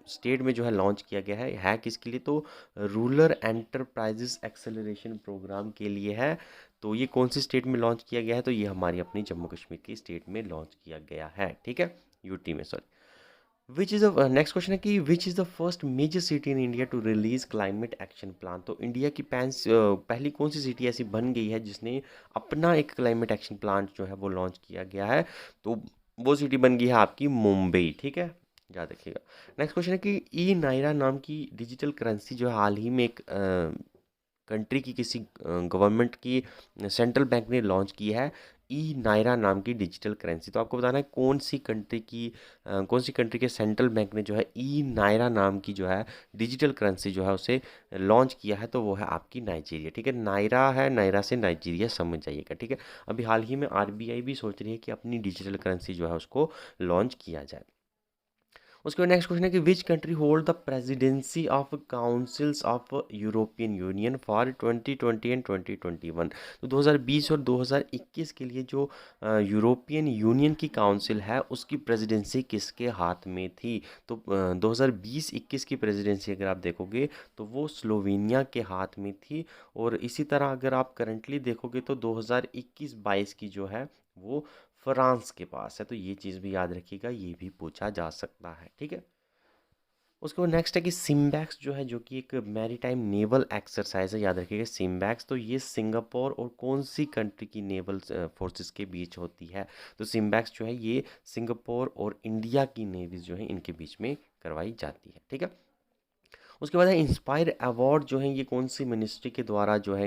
स्टेट में जो है लॉन्च किया गया है किसके लिए? तो रूरल एंटरप्राइजेस एक्सेलरेशन प्रोग्राम के लिए है। तो ये कौन सी स्टेट में लॉन्च किया गया है? तो ये हमारी अपनी जम्मू कश्मीर की स्टेट में लॉन्च किया गया है। ठीक है, यूटी में, sorry. Which is the next question है कि which is the first major city in India to release climate action plan. तो इंडिया की पहली कौन सी सिटी ऐसी बन गई है जिसने अपना एक क्लाइमेट एक्शन प्लान जो है वो लॉन्च किया गया है? तो वो सिटी बन गई है आपकी मुंबई। ठीक है, याद रखिएगा। नेक्स्ट क्वेश्चन है कि ई नायरा नाम की डिजिटल करेंसी जो है हाल ही में एक कंट्री की किसी गवर्नमेंट की सेंट्रल बैंक ने लॉन्च की है, ई नायरा नाम की डिजिटल करेंसी। तो आपको बताना है कौन सी कंट्री के सेंट्रल बैंक ने जो है ई नायरा नाम की जो है डिजिटल करेंसी जो है उसे लॉन्च किया है? तो वो है आपकी नाइजीरिया। ठीक है, नायरा है, नायरा से नाइजीरिया समझ जाइएगा। ठीक है, अभी हाल ही में आरबीआई भी सोच रही है कि अपनी डिजिटल करेंसी जो है उसको लॉन्च किया जाए। उसके बाद नेक्स्ट क्वेश्चन है कि which country hold the presidency of councils of European union for 2020 and 2021। तो 2020 और 2021 के लिए जो यूरोपियन यूनियन की काउंसिल है उसकी प्रेसिडेंसी किसके हाथ में थी? तो 2020-21 की प्रेसिडेंसी अगर आप देखोगे तो वो स्लोवेनिया के हाथ में थी। और इसी तरह अगर आप करंटली देखोगे तो 2021-22 की जो है वो फ्रांस के पास है। तो ये चीज़ भी याद रखिएगा, ये भी पूछा जा सकता है। ठीक है, उसके बाद नेक्स्ट है कि सिम्बैक्स जो है, जो कि एक मैरीटाइम नेवल एक्सरसाइज है, याद रखिएगा सिम्बैक्स। तो ये सिंगापुर और कौन सी कंट्री की नेवल फोर्सेस के बीच होती है? तो सिम्बैक्स जो है ये सिंगापुर और इंडिया की नेवीज जो है इनके बीच में करवाई जाती है। ठीक है, उसके बाद है इंस्पायर अवार्ड जो है ये कौन सी मिनिस्ट्री के द्वारा जो है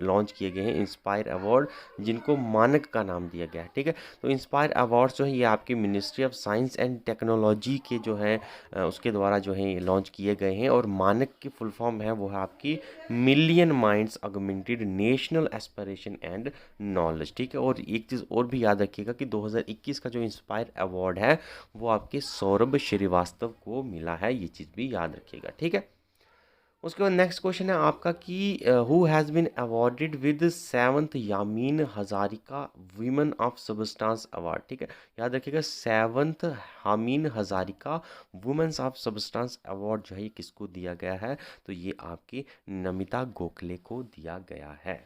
लॉन्च किए गए हैं? इंस्पायर अवार्ड, जिनको मानक का नाम दिया गया है। ठीक है, तो इंस्पायर अवार्ड्स जो है ये आपकी ministry of science and technology के जो है उसके द्वारा जो है लॉन्च किए गए हैं। और मानक की फुल फॉर्म है वो है आपकी million minds augmented national aspiration and knowledge. ठीक है, और एक चीज़ और भी याद रखिएगा कि 2021 का जो इंस्पायर अवार्ड है वो आपके सौरभ श्रीवास्तव को मिला है। ये चीज़ भी याद रखिएगा। ठीक है, उसके बाद नेक्स्ट क्वेश्चन है आपका कि who has been awarded with 7th Yameen Hazarika women of substance award. ठीक है, याद रखिएगा 7th Yameen Hazarika women's of substance award जो है ये किसको दिया गया है? तो ये आपकी नमिता गोखले को दिया गया है।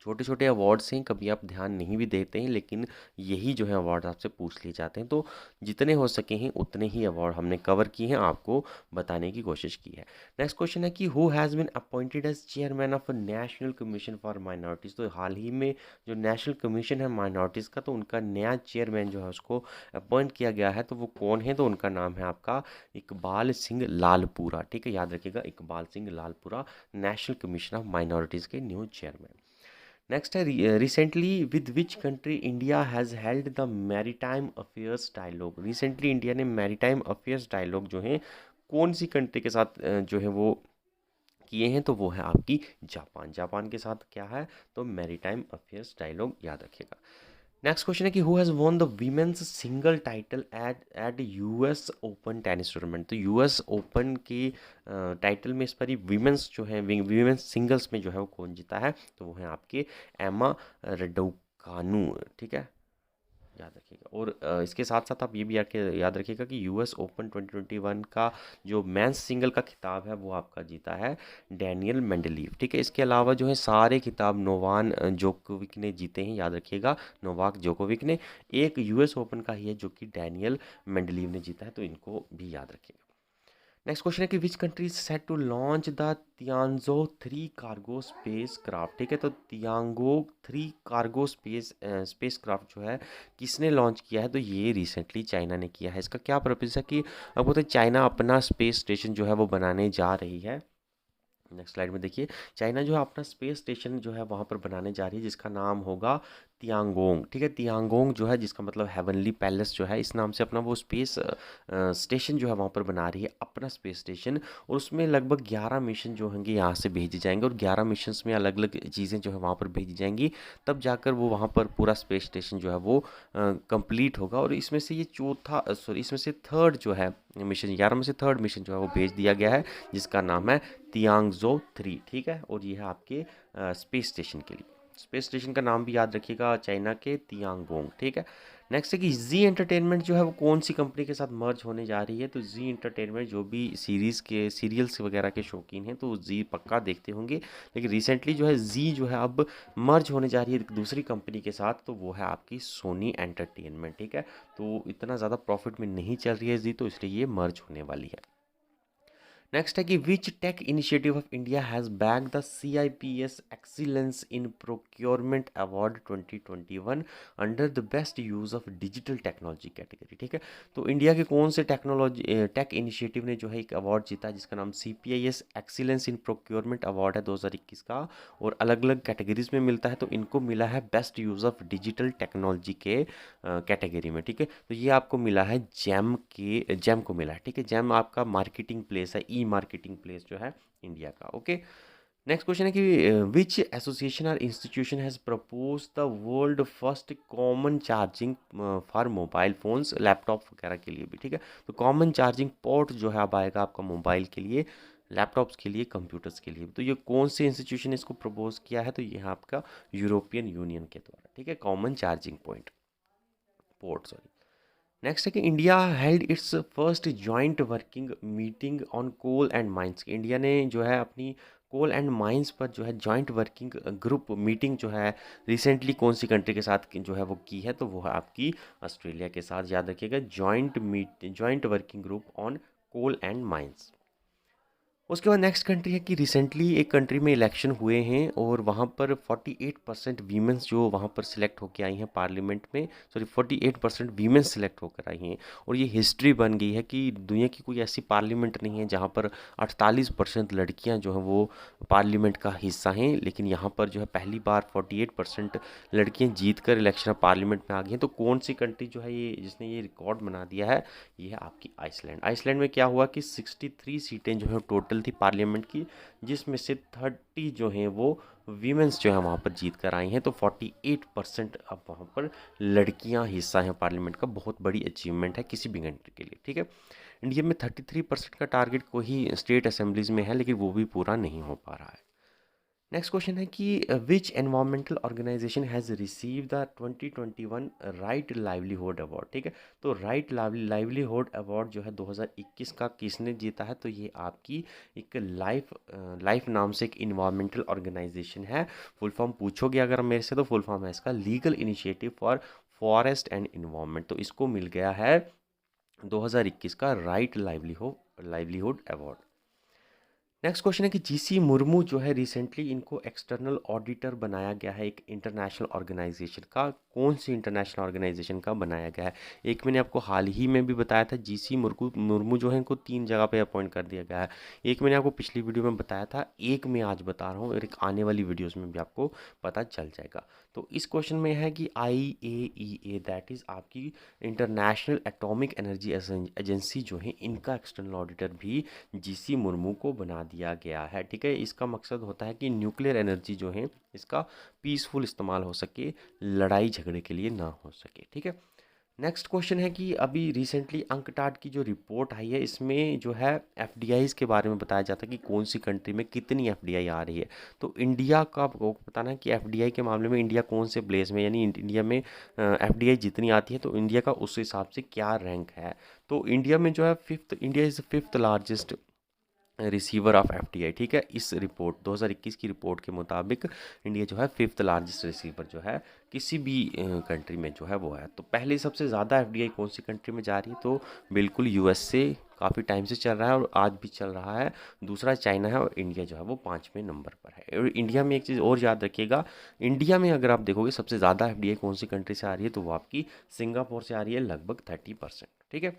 छोटे छोटे अवार्ड्स हैं, कभी आप ध्यान नहीं भी देते हैं, लेकिन यही जो है अवार्ड आपसे पूछ लिए जाते हैं। तो जितने हो सके हैं उतने ही अवार्ड हमने कवर किए हैं, आपको बताने की कोशिश की है। नेक्स्ट क्वेश्चन है कि who has been appointed as chairman of national commission for minorities. तो हाल ही में जो नेशनल कमीशन है माइनॉरिटीज़ का, तो उनका नया चेयरमैन जो है उसको अपॉइंट किया गया है। तो वो कौन है? तो उनका नाम है आपका इकबाल सिंह लालपुरा। ठीक है, याद रखिएगा Iqbal Singh Lalpura national commission of minorities के न्यू चेयरमैन। नेक्स्ट है recently with which country India has held the maritime affairs dialogue. Recently India ने मैरीटाइम अफेयर्स डायलॉग जो है कौन सी कंट्री के साथ जो है वो किए हैं? तो वो है आपकी जापान। जापान के साथ क्या है? तो मैरीटाइम अफेयर्स डायलॉग, याद रखिएगा। नेक्स्ट क्वेश्चन है कि who has won the women's single title at US open tennis tournament. तो यूएस ओपन की टाइटल में इस बार वीमेंस जो है वीमेंस सिंगल्स में जो है वो कौन जीता है? तो वो है आपके एमा रडुकानु। ठीक है, याद रखिएगा। और इसके साथ साथ आप ये भी याद रखिएगा कि यूएस ओपन 2021 का जो मेंस सिंगल का खिताब है वो आपका जीता है डैनियल मेंडलीव। ठीक है, इसके अलावा जो है सारे खिताब नोवान जोकोविक ने जीते हैं, याद रखिएगा नोवाक जोकोविक ने। एक यूएस ओपन का ही है जो कि डैनियल मेंडलीव ने जीता है, तो इनको भी याद रखिएगा। नेक्स्ट क्वेश्चन है कि which country is set to launch the Tianzhou 3 cargo spacecraft. ठीक है, तो तियांगो 3 कार्गो स्पेस क्राफ्ट जो है किसने लॉन्च किया है, तो ये रिसेंटली चाइना ने किया है। इसका क्या पर्पज़ है कि अब बोलते चाइना अपना स्पेस स्टेशन जो है वो बनाने जा रही है। नेक्स्ट स्लाइड में देखिए, चाइना जो है अपना स्पेस स्टेशन जो है वहाँ पर बनाने जा रही है जिसका नाम होगा तियांगोंग। ठीक है, तियांगोंग जो है जिसका मतलब हेवनली पैलेस जो है, इस नाम से अपना वो स्पेस स्टेशन जो है वहाँ पर बना रही है अपना स्पेस स्टेशन। और उसमें लगभग 11 मिशन जो होंगे यहाँ से भेजे जाएंगे और 11 मिशंस में अलग अलग चीज़ें जो है वहाँ पर भेजी जाएंगी, तब जाकर वो वहाँ पर पूरा स्पेस स्टेशन जो है वो कंप्लीट होगा। और इसमें से ये इसमें से थर्ड जो है मिशन, 11 में से थर्ड मिशन जो है वो भेज दिया गया है जिसका नाम है तियांगजो 3। ठीक है, और ये है आपके स्पेस स्टेशन के लिए। स्पेस स्टेशन का नाम भी याद रखिएगा, चाइना के तियांगोंग। ठीक है, नेक्स्ट है कि जी एंटरटेनमेंट जो है वो कौन सी कंपनी के साथ मर्ज होने जा रही है, तो जी एंटरटेनमेंट जो भी सीरियल्स वगैरह के शौकीन हैं तो जी पक्का देखते होंगे, लेकिन रिसेंटली जो है जी जो है अब मर्ज होने जा रही है एक दूसरी कंपनी के साथ, तो वो है आपकी सोनी एंटरटेनमेंट। ठीक है, तो इतना ज़्यादा प्रॉफिट में नहीं चल रही है जी, तो इसलिए ये मर्ज होने वाली है। नेक्स्ट है कि which tech initiative of India has bag the CIPS excellence in procurement award 2021 under the best use of digital technology category. ठीक है, तो इंडिया के कौन से टेक इनिशिएटिव ने जो है एक अवार्ड जीता जिसका नाम CPIS excellence in procurement award है 2021 का, और अलग अलग कैटेगरीज में मिलता है, तो इनको मिला है best use of digital technology के कैटेगरी में। ठीक है, तो ये आपको मिला है जैम को मिला है। ठीक है, जैम आपका मार्केटिंग प्लेस है, ई मार्केटिंग प्लेस जो है इंडिया का। ओके, नेक्स्ट क्वेश्चन है कि विच एसोसिएशन और institution has propose the world first common charging for mobile phones, laptop वगैरह के लिए भी। ठीक है, तो कॉमन चार्जिंग पोर्ट जो है अब आएगा आपका मोबाइल के लिए, लैपटॉप्स के लिए, कंप्यूटर्स के लिए। तो ये कौन से इंस्टीट्यूशन ने इसको प्रपोज किया है, तो ये है आपका यूरोपियन यूनियन के द्वारा। ठीक है, common charging port sorry. Next है कि India held its first joint working meeting on coal and mines. India ने जो है अपनी कोल एंड माइंस पर जो है जॉइंट वर्किंग ग्रुप मीटिंग जो है रिसेंटली कौन सी कंट्री के साथ जो है वो की है, तो वो है आपकी ऑस्ट्रेलिया के साथ। याद रखिएगा, joint working group on coal and mines. उसके बाद नेक्स्ट कंट्री है कि रिसेंटली एक कंट्री में इलेक्शन हुए हैं और वहाँ पर 48% वीमेंस जो वहाँ पर सिलेक्ट होकर आई हैं पार्लियामेंट में, सॉरी 48% वीमेंस सिलेक्ट होकर आई हैं। और ये हिस्ट्री बन गई है कि दुनिया की कोई ऐसी पार्लियामेंट नहीं है जहाँ पर 48% लड़कियाँ जो हैं वो पार्लियामेंट का हिस्सा हैं, लेकिन यहाँ पर जो है पहली बार 48% लड़कियाँ जीत कर इलेक्शन पार्लियामेंट में आ गई हैं। तो कौन सी कंट्री जो है ये जिसने ये रिकॉर्ड बना दिया है, ये है आपकी आइसलैंड। आइसलैंड में क्या हुआ कि 63 सीटें जो है टोटल थी पार्लियामेंट की, जिसमें से 30 जो हैं वो वीमेंस जो है वहाँ पर जीत कर आई हैं। तो 48% अब वहाँ पर लड़कियाँ हिस्सा हैं पार्लियामेंट का, बहुत बड़ी अचीवमेंट है किसी भी कंट्री के लिए। ठीक है, इंडिया में 33% का टारगेट कोई स्टेट असेंबलीज में है, लेकिन वो भी पूरा नहीं हो पा रहा है। नेक्स्ट क्वेश्चन है कि which environmental organisation has receive the 2021 Right Livelihood Award. ठीक है, तो राइट लाइवलीहुड अवार्ड जो है 2021 का किसने जीता है, तो ये आपकी एक लाइफ नाम से एक इन्वायरमेंटल ऑर्गेनाइजेशन है। फुल फॉर्म पूछोगे अगर मेरे से, तो फुल फॉर्म है इसका legal initiative for forest and environment. तो इसको मिल गया है 2021 का right Livelihood award. Next question है कि जीसी मुर्मू जो है रिसेंटली इनको एक्सटर्नल ऑडिटर बनाया गया है एक इंटरनेशनल ऑर्गेनाइजेशन का। कौन सी इंटरनेशनल ऑर्गेनाइजेशन का बनाया गया है, एक मैंने आपको हाल ही में भी बताया था, जीसी मुर्मू जो है इनको 3 जगह पे अपॉइंट कर दिया गया है। एक मैंने आपको पिछली वीडियो में बताया था, एक मैं आज बता रहा हूँ, और एक आने वाली वीडियोज़ में भी आपको पता चल जाएगा। तो इस क्वेश्चन में है कि IAEA दैट इज़ आपकी इंटरनेशनल एटॉमिक एनर्जी एजेंसी जो है, इनका एक्सटर्नल ऑडिटर भी जीसी मुर्मू को बना दिया गया है। ठीक है, इसका मकसद होता है कि न्यूक्लियर एनर्जी जो है इसका पीसफुल इस्तेमाल हो सके, लड़ाई झगड़े के लिए ना हो सके। ठीक है, नेक्स्ट क्वेश्चन है कि अभी रिसेंटली अंकटाड की जो रिपोर्ट आई है इसमें जो है FDIs के बारे में बताया जाता है कि कौन सी कंट्री में कितनी FDI आ रही है। तो इंडिया का आपको बताना है कि FDI के मामले में इंडिया कौन से प्लेस में, यानी इंडिया में FDI जितनी आती है तो इंडिया का उस हिसाब से क्या रैंक है। तो इंडिया में जो है India is the 5th largest receiver of FDI, ठीक है। इस रिपोर्ट 2021 की रिपोर्ट के मुताबिक इंडिया जो है फिफ्थ लार्जेस्ट रिसीवर जो है किसी भी कंट्री में जो है वो है। तो पहले सबसे ज़्यादा एफडीआई कौन सी कंट्री में जा रही है, तो बिल्कुल यूएसए काफ़ी टाइम से चल रहा है और आज भी चल रहा है। दूसरा चाइना है और इंडिया जो है वो 5वें नंबर पर है। और इंडिया में एक चीज़ और याद रखिएगा, इंडिया में अगर आप देखोगे सबसे ज़्यादा एफडीआई कौन सी कंट्री से आ रही है, तो वो आपकी सिंगापुर से आ रही है, लगभग 30%, ठीक है।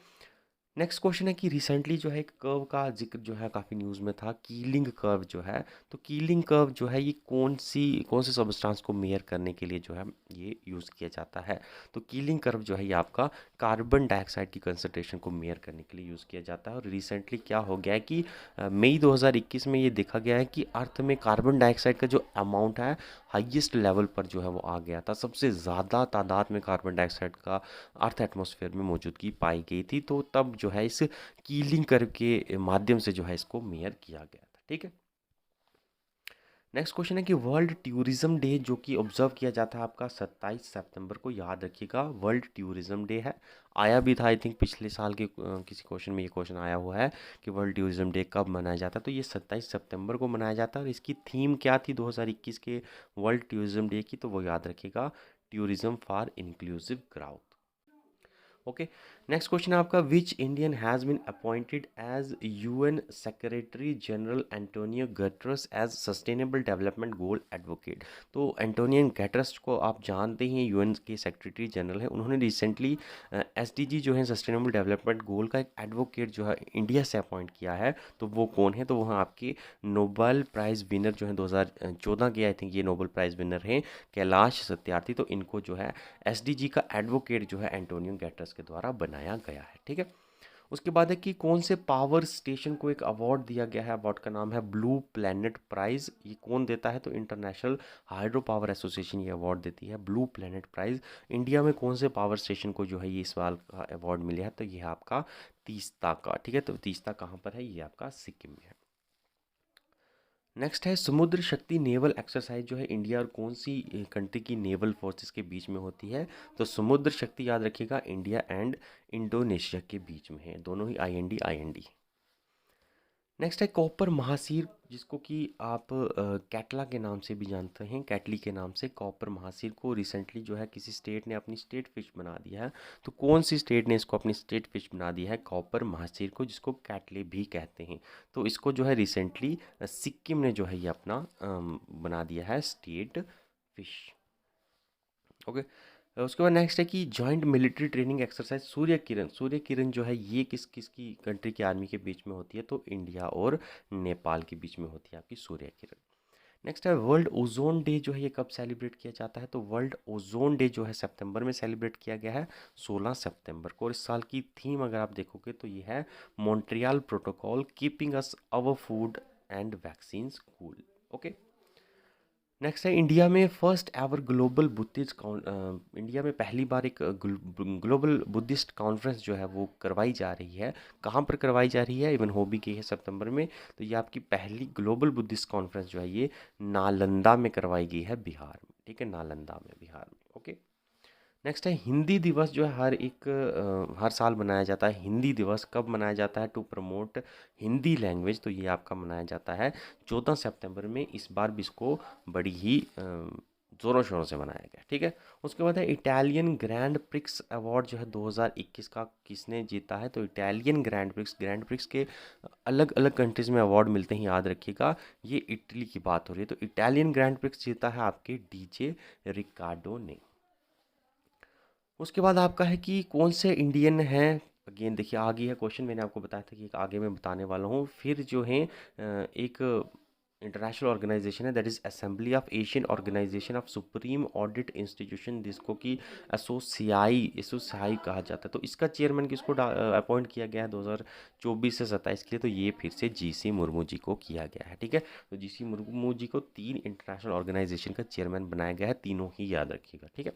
नेक्स्ट क्वेश्चन है कि रिसेंटली जो है एक कर्व का जिक्र जो है काफ़ी न्यूज़ में था, कीलिंग कर्व जो है। तो कीलिंग कर्व जो है ये कौन से सब्सटेंस को मेयर करने के लिए जो है ये यूज़ किया जाता है। तो कीलिंग कर्व जो है ये आपका कार्बन डाइऑक्साइड की कंसंट्रेशन को मेयर करने के लिए यूज़ किया जाता है। और रिसेंटली क्या हो गया है कि मई 2021 में ये देखा गया है कि अर्थ में कार्बन डाइऑक्साइड का जो अमाउंट है हाईएस्ट लेवल पर जो है वो आ गया था। सबसे ज़्यादा तादाद में कार्बन डाइऑक्साइड का अर्थ एटमॉस्फेयर में मौजूदगी पाई गई थी। तो तब जो है इस कीलिंग कर्व के माध्यम से जो है इसको मेयर किया गया था, ठीक है। नेक्स्ट क्वेश्चन है कि वर्ल्ड टूरिज्म डे जो कि ऑब्जर्व किया जाता है आपका 27 सितंबर को, याद रखिएगा वर्ल्ड टूरिज्म डे है। आया भी था आई थिंक पिछले साल के किसी क्वेश्चन में ये क्वेश्चन आया हुआ है कि वर्ल्ड टूरिज्म डे कब मनाया जाता है। तो ये 27 सितंबर को मनाया जाता है। और इसकी थीम क्या थी 2021 के वर्ल्ड टूरिज्म डे की, तो वो याद रखिएगा, tourism for inclusive growth. Okay, next question है आपका, which Indian has been appointed as UN Secretary General Antonio Guterres as sustainable development goal advocate. तो एंटोनियो गटरस को आप जानते ही हैं, यूएन के सेक्रेटरी जनरल हैं। उन्होंने रिसेंटली एसडीजी जो है सस्टेनेबल डेवलपमेंट गोल का एक एडवोकेट जो है इंडिया से अपॉइंट किया है। तो वो कौन है, तो वो हैं आपके नोबेल प्राइज़ विनर जो हैं 2014 के आई थिंक ये नोबेल प्राइज़ विनर हैं, कैलाश सत्यार्थी। तो इनको जो है एसडीजी का एडवोकेट जो है एंटोनियो गैटर्स के द्वारा बनाया गया है, ठीक है। उसके बाद है कि कौन से पावर स्टेशन को एक अवार्ड दिया गया है। अवार्ड का नाम है ब्लू प्लैनेट प्राइज़। ये कौन देता है, तो इंटरनेशनल हाइड्रो पावर एसोसिएशन ये अवार्ड देती है, ब्लू प्लैनेट प्राइज़। इंडिया में कौन से पावर स्टेशन को जो है ये इस साल का अवार्ड मिला है, तो ये है आपका तीस्ता का, ठीक है। तो तीस्ता कहाँ पर है, ये आपका सिक्किम में है। नेक्स्ट है समुद्र शक्ति नेवल एक्सरसाइज जो है इंडिया और कौन सी कंट्री की नेवल फोर्सेस के बीच में होती है। तो समुद्र शक्ति याद रखिएगा इंडिया एंड इंडोनेशिया के बीच में है, दोनों ही आईएनडी। नेक्स्ट है कॉपर महासीर, जिसको कि आप कैटला के नाम से भी जानते हैं, कैटली के नाम से। कॉपर महासीर को रिसेंटली जो है किसी स्टेट ने अपनी स्टेट फिश बना दिया है। तो कौन सी स्टेट ने इसको अपनी स्टेट फिश बना दिया है, कॉपर महासीर को, जिसको कैटले भी कहते हैं। तो इसको जो है रिसेंटली सिक्किम ने जो है ये अपना बना दिया है स्टेट फिश। ओके, उसके बाद नेक्स्ट है कि joint military training exercise Surya Kiran जो है ये किस किस की कंट्री की आर्मी के बीच में होती है, तो इंडिया और नेपाल के बीच में होती है आपकी सूर्य किरण। नेक्स्ट है वर्ल्ड ओजोन डे जो है ये कब सेलिब्रेट किया जाता है, तो वर्ल्ड ओजोन डे जो है सितंबर में सेलिब्रेट किया गया है, 16 सितंबर को। और इस साल की थीम अगर आप देखोगे तो ये है Montreal protocol keeping us our food and vaccines cool. Okay, next है इंडिया में first ever global Buddhist India में पहली बार एक ग्लोबल बुद्धिस्ट कॉन्फ्रेंस जो है वो करवाई जा रही है। कहाँ पर करवाई जा रही है, इवन हो भी गई है सितंबर में। तो ये आपकी पहली ग्लोबल बुद्धिस्ट कॉन्फ्रेंस जो है ये नालंदा में करवाई गई है, बिहार में, ठीक है, नालंदा में, बिहार में। ओके, नेक्स्ट है हिंदी दिवस जो है हर साल मनाया जाता है। हिंदी दिवस कब मनाया जाता है, टू प्रमोट हिंदी लैंग्वेज। तो ये आपका मनाया जाता है 14 सितंबर में। इस बार भी इसको बड़ी ही ज़ोरों शोरों से मनाया गया, ठीक है। उसके बाद है इटालियन ग्रैंड प्रिक्स अवार्ड जो है 2021 का किसने जीता है, तो इटालियन ग्रैंड प्रिक्स के अलग अलग कंट्रीज़ में अवार्ड मिलते हैं, याद रखिएगा। ये इटली की बात हो रही है। तो इटालियन ग्रैंड प्रिक्स जीता है आपके डीजे रिकार्डो ने। उसके बाद आपका है कि कौन से इंडियन हैं। अगेन देखिए आगे है क्वेश्चन, मैंने आपको बताया था कि एक आगे मैं बताने वाला हूँ। फिर जो है एक इंटरनेशनल ऑर्गेनाइजेशन है, that is assembly of Asian organisation of supreme audit institution, जिसको कि एसोसियाई कहा जाता है। तो इसका चेयरमैन किसको अपॉइंट किया गया है 2024 से 27 के लिए, तो ये फिर से जीसी मुर्मू जी को किया गया है, ठीक है। तो जीसी मुर्मू जी को 3 इंटरनेशनल ऑर्गेनाइजेशन का चेयरमैन बनाया गया है, तीनों ही याद रखिएगा, ठीक है।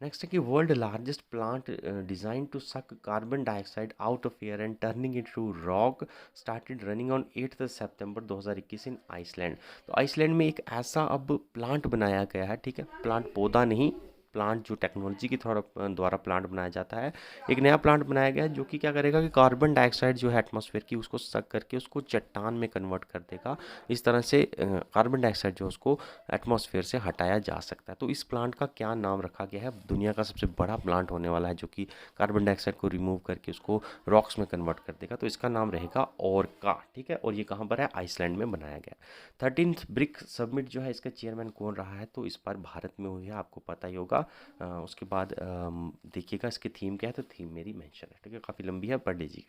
नेक्स्ट है कि world largest plant design to suck carbon dioxide out of air and turning it to rock started running on 8 September 2021 in Iceland. तो आइसलैंड में एक ऐसा अब प्लांट बनाया गया है, ठीक है, प्लांट पौधा नहीं, प्लांट जो टेक्नोलॉजी के द्वारा प्लांट बनाया जाता है, एक नया प्लांट बनाया गया है जो कि क्या करेगा कि कार्बन डाइऑक्साइड जो है एटमॉस्फेयर की उसको सक करके उसको चट्टान में कन्वर्ट कर देगा। इस तरह से कार्बन डाइऑक्साइड जो उसको एटमॉस्फेयर से हटाया जा सकता है। तो इस प्लांट का क्या नाम रखा गया है? दुनिया का सबसे बड़ा प्लांट होने वाला है जो कि कार्बन डाइऑक्साइड को रिमूव करके उसको रॉक्स में कन्वर्ट कर देगा। तो इसका नाम रहेगा ओरका, ठीक है। और ये कहाँ पर है? आइसलैंड में बनाया गया। 13th ब्रिक समिट जो है इसका चेयरमैन कौन रहा है? तो इस बार भारत में हुई है, आपको पता ही होगा। उसके बाद देखिएगा इसकी थीम क्या है, तो थीम मेरी मेंशन है, ठीक है, काफ़ी लंबी है, पढ़ लीजिए।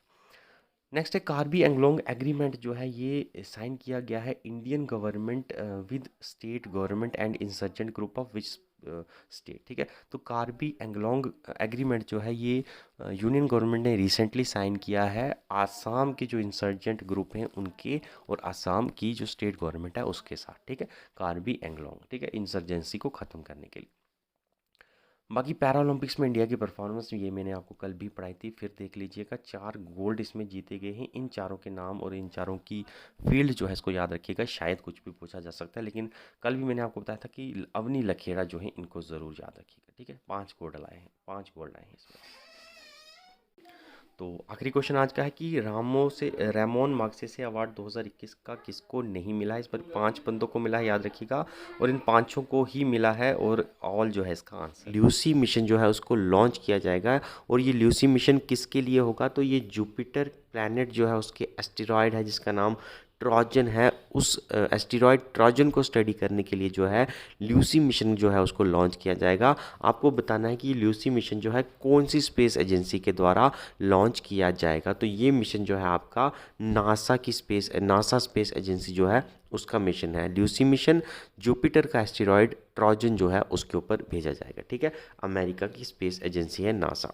नेक्स्ट है कार्बी एंगलोंग एग्रीमेंट जो है ये साइन किया गया है Indian government with state government and insurgent group of which state, ठीक है। तो कार्बी एंगलोंग एग्रीमेंट जो है ये यूनियन गवर्नमेंट ने रिसेंटली साइन किया है आसाम के जो इंसर्जेंट ग्रुप हैं उनके और आसाम की जो स्टेट गवर्नमेंट है उसके साथ, ठीक है। कार्बी एंगलोंग, ठीक है, इंसर्जेंसी को ख़त्म करने के लिए। बाकी पैरा ओलंपिक्स में इंडिया की परफॉर्मेंस ये मैंने आपको कल भी पढ़ाई थी, फिर देख लीजिएगा। 4 गोल्ड इसमें जीते गए हैं। इन चारों के नाम और इन चारों की फील्ड जो है इसको याद रखिएगा, शायद कुछ भी पूछा जा सकता है, लेकिन कल भी मैंने आपको बताया था कि अवनी लखेड़ा जो है इनको ज़रूर याद रखिएगा, ठीक है। 5 गोल्ड लाए हैं, 5 गोल्ड आए हैं इसमें। तो आखिरी क्वेश्चन आज का है कि रेमोन मैग्सेसे अवार्ड 2021 का किसको नहीं मिला? इस पर 5 बंदों को मिला है, याद रखिएगा, और इन 5 को ही मिला है। और ऑल जो है इसका आंसर। ल्यूसी मिशन जो है उसको लॉन्च किया जाएगा, और ये ल्यूसी मिशन किसके लिए होगा? तो ये जुपिटर प्लैनेट जो है उसके एस्टेरॉयड है जिसका नाम ट्रोजन है, उस एस्टेरॉयड ट्रोजन को स्टडी करने के लिए जो है ल्यूसी मिशन जो है उसको लॉन्च किया जाएगा। आपको बताना है कि ल्यूसी मिशन जो है कौन सी स्पेस एजेंसी के द्वारा लॉन्च किया जाएगा। तो ये मिशन जो है आपका नासा स्पेस एजेंसी जो है उसका मिशन है। ल्यूसी मिशन जुपिटर का एस्टेरॉयड ट्रोजन जो है उसके ऊपर भेजा जाएगा, ठीक है। अमेरिका की स्पेस एजेंसी है नासा।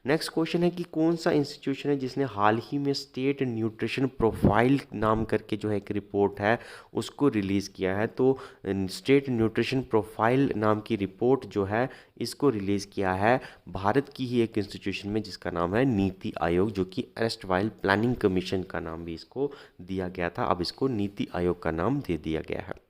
नेक्स्ट क्वेश्चन है कि कौन सा इंस्टीट्यूशन है जिसने हाल ही में स्टेट न्यूट्रिशन प्रोफाइल नाम करके जो है एक रिपोर्ट है उसको रिलीज़ किया है। तो स्टेट न्यूट्रिशन प्रोफाइल नाम की रिपोर्ट जो है इसको रिलीज़ किया है भारत की ही एक इंस्टीट्यूशन में जिसका नाम है नीति आयोग, जो कि एरस्टवाइल प्लानिंग कमीशन का नाम भी इसको दिया गया था, अब इसको नीति आयोग का नाम दे दिया गया है।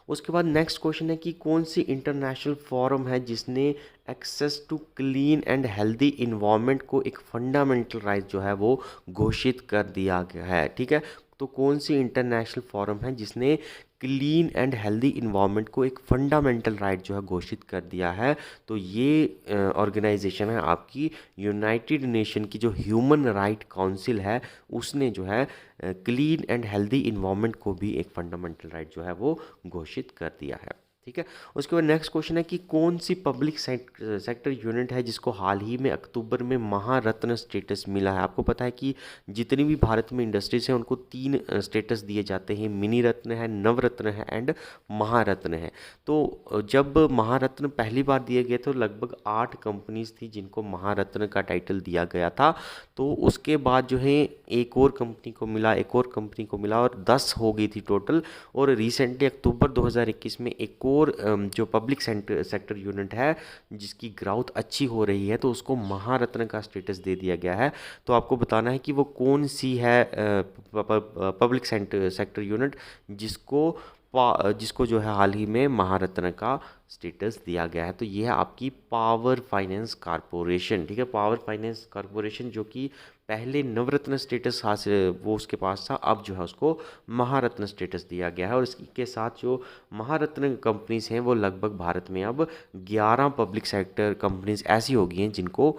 उसके बाद नेक्स्ट क्वेश्चन है कि कौन सी इंटरनेशनल फोरम है जिसने access to clean and healthy environment को एक फंडामेंटल राइट जो है वो घोषित कर दिया गया है, ठीक है। तो कौन सी इंटरनेशनल फोरम है जिसने क्लीन एंड हेल्दी इन्वायरमेंट को एक फंडामेंटल राइट जो है घोषित कर दिया है? तो ये ऑर्गेनाइजेशन है आपकी यूनाइटेड नेशन की जो ह्यूमन राइट काउंसिल है, उसने जो है क्लीन एंड हेल्दी इन्वायरमेंट को भी एक फंडामेंटल राइट जो है वो घोषित कर दिया है, ठीक है। उसके बाद नेक्स्ट क्वेश्चन है कि कौन सी पब्लिक सेक्टर यूनिट है जिसको हाल ही में अक्टूबर में महारत्न स्टेटस मिला है? आपको पता है कि जितनी भी भारत में इंडस्ट्रीज हैं उनको 3 स्टेटस दिए जाते हैं, मिनी रत्न है, नवरत्न है एंड महारत्न है। तो जब महारत्न पहली बार दिए गए तो लगभग 8 कंपनीज थी जिनको महारत्न का टाइटल दिया गया था। तो उसके बाद जो है एक और कंपनी को मिला, एक और कंपनी को मिला, और 10 हो गई थी टोटल। और रिसेंटली अक्टूबर 2021 में एक और जो पब्लिक सेक्टर यूनिट है जिसकी ग्राउथ अच्छी हो रही है तो उसको महारत्न का स्टेटस दे दिया गया है। तो आपको बताना है कि वो कौन सी है पब्लिक सेक्टर यूनिट जिसको जो है हाल ही में महारत्न का स्टेटस दिया गया है। तो ये है आपकी पावर फाइनेंस कॉरपोरेशन, ठीक है। पावर फाइनेंस कॉरपोरेशन जो कि पहले नवरत्न स्टेटस हासिल वो उसके पास था, अब जो है उसको महारत्न स्टेटस दिया गया है। और इसके साथ जो महारत्न कंपनीज हैं वो लगभग भारत में अब 11 पब्लिक सेक्टर कंपनीज ऐसी हो गई हैं जिनको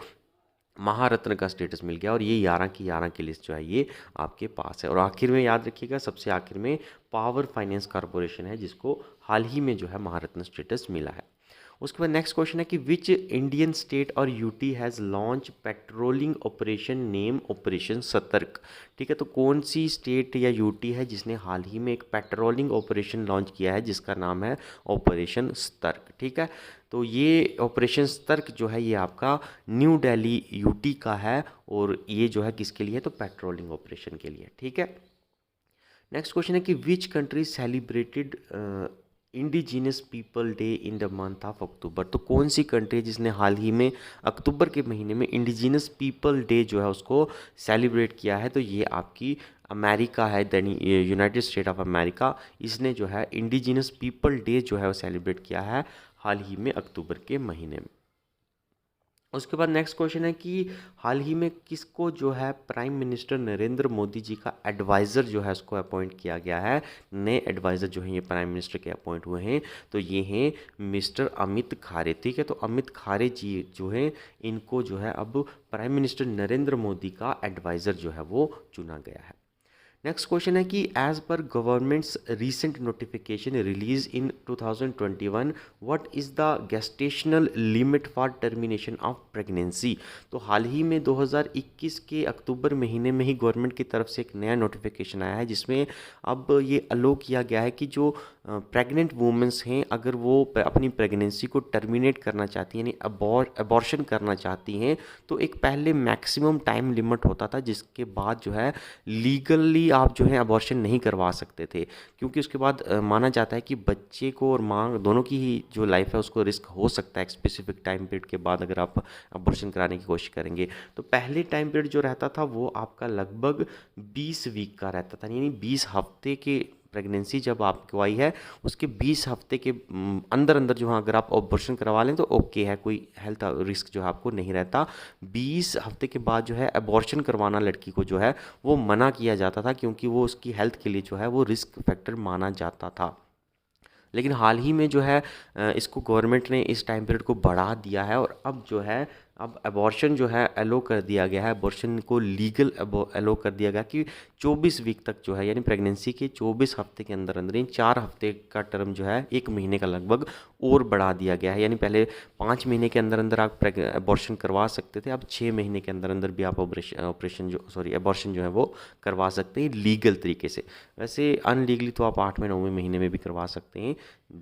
महारत्न का स्टेटस मिल गया, और ये 11 की 11 की लिस्ट जो है ये आपके पास है। और आखिर में याद रखिएगा, सबसे आखिर में पावर फाइनेंस कॉरपोरेशन है जिसको हाल ही में जो है महारत्न स्टेटस मिला है। उसके बाद नेक्स्ट क्वेश्चन है कि विच इंडियन स्टेट और UT has launch patrolling operation name operation सतर्क, ठीक है। तो कौन सी स्टेट या यूटी है जिसने हाल ही में एक पेट्रोलिंग ऑपरेशन लॉन्च किया है जिसका नाम है ऑपरेशन सतर्क, ठीक है। तो ये ऑपरेशन सतर्क जो है ये आपका न्यू दिल्ली यूटी का है, और ये जो है किसके लिए? तो पेट्रोलिंग ऑपरेशन के लिए, ठीक है। नेक्स्ट क्वेश्चन है कि which country celebrated indigenous people day in the month of October? तो कौन सी कंट्री जिसने हाल ही में अक्टूबर के महीने में इंडिजिनस पीपल डे जो है उसको सेलिब्रेट किया है? तो ये आपकी अमेरिका है, यूनाइटेड स्टेट ऑफ अमेरिका। इसने जो है इंडिजिनस पीपल डे जो है वो सेलिब्रेट किया है हाल ही में अक्टूबर के महीने में। उसके बाद नेक्स्ट क्वेश्चन है कि हाल ही में किसको जो है प्राइम मिनिस्टर नरेंद्र मोदी जी का एडवाइज़र जो है उसको अपॉइंट किया गया है। नए एडवाइज़र जो हैं ये प्राइम मिनिस्टर के अपॉइंट हुए हैं, तो ये हैं मिस्टर अमित खारे। ठीक है, तो अमित खारे जी जो हैं इनको जो है अब प्राइम मिनिस्टर नरेंद्र मोदी का एडवाइज़र जो है वो चुना गया है। नेक्स्ट क्वेश्चन है कि as per government's recent notification release in 2021 what is the gestational limit for termination of pregnancy. तो हाल ही में 2021 के अक्टूबर महीने में ही गवर्नमेंट की तरफ से एक नया नोटिफिकेशन आया है जिसमें अब ये अलो किया गया है कि जो प्रेग्नेंट वुमेंस हैं अगर वो अपनी प्रेगनेंसी को टर्मिनेट करना चाहती हैं यानी अबॉर्शन करना चाहती हैं तो एक पहले मैक्सिमम टाइम लिमिट होता था जिसके बाद जो है लीगली आप जो है अबॉर्शन नहीं करवा सकते थे, क्योंकि उसके बाद माना जाता है कि बच्चे को और माँ दोनों की ही जो लाइफ है उसको रिस्क हो सकता है एक स्पेसिफिक टाइम पीरियड के बाद अगर आप अबॉर्शन कराने की कोशिश करेंगे। तो पहले टाइम पीरियड जो रहता था वो आपका लगभग 20 वीक का रहता था, यानी 20 हफ्ते के प्रेगनेंसी जब आपको आई है उसके 20 हफ्ते के अंदर अंदर जो है अगर आप ऑपरेशन करवा लें तो ओके है, कोई हेल्थ रिस्क जो है आपको नहीं रहता। 20 हफ्ते के बाद जो है अबॉर्शन करवाना लड़की को जो है वो मना किया जाता था, क्योंकि वो उसकी हेल्थ के लिए जो है वो रिस्क फैक्टर माना जाता था। लेकिन हाल ही में जो है इसको गवर्नमेंट ने इस टाइम पीरियड को बढ़ा दिया है और अब जो है अब अबॉर्शन जो है एलो कर दिया गया है, अबॉर्शन को लीगल एलो कर दिया गया कि 24 वीक तक जो है यानी प्रेगनेंसी के 24 हफ्ते के अंदर अंदर इन 4 हफ्ते का टर्म जो है 1 महीने का लगभग और बढ़ा दिया गया है। यानी पहले 5 महीने के अंदर अंदर आप अबॉर्शन करवा सकते थे, अब 6 महीने के अंदर अंदर भी आप अबॉर्शन जो है वो करवा सकते हैं लीगल तरीके से। वैसे अनलीगली तो आप 8वें 9वें महीने में भी करवा सकते हैं,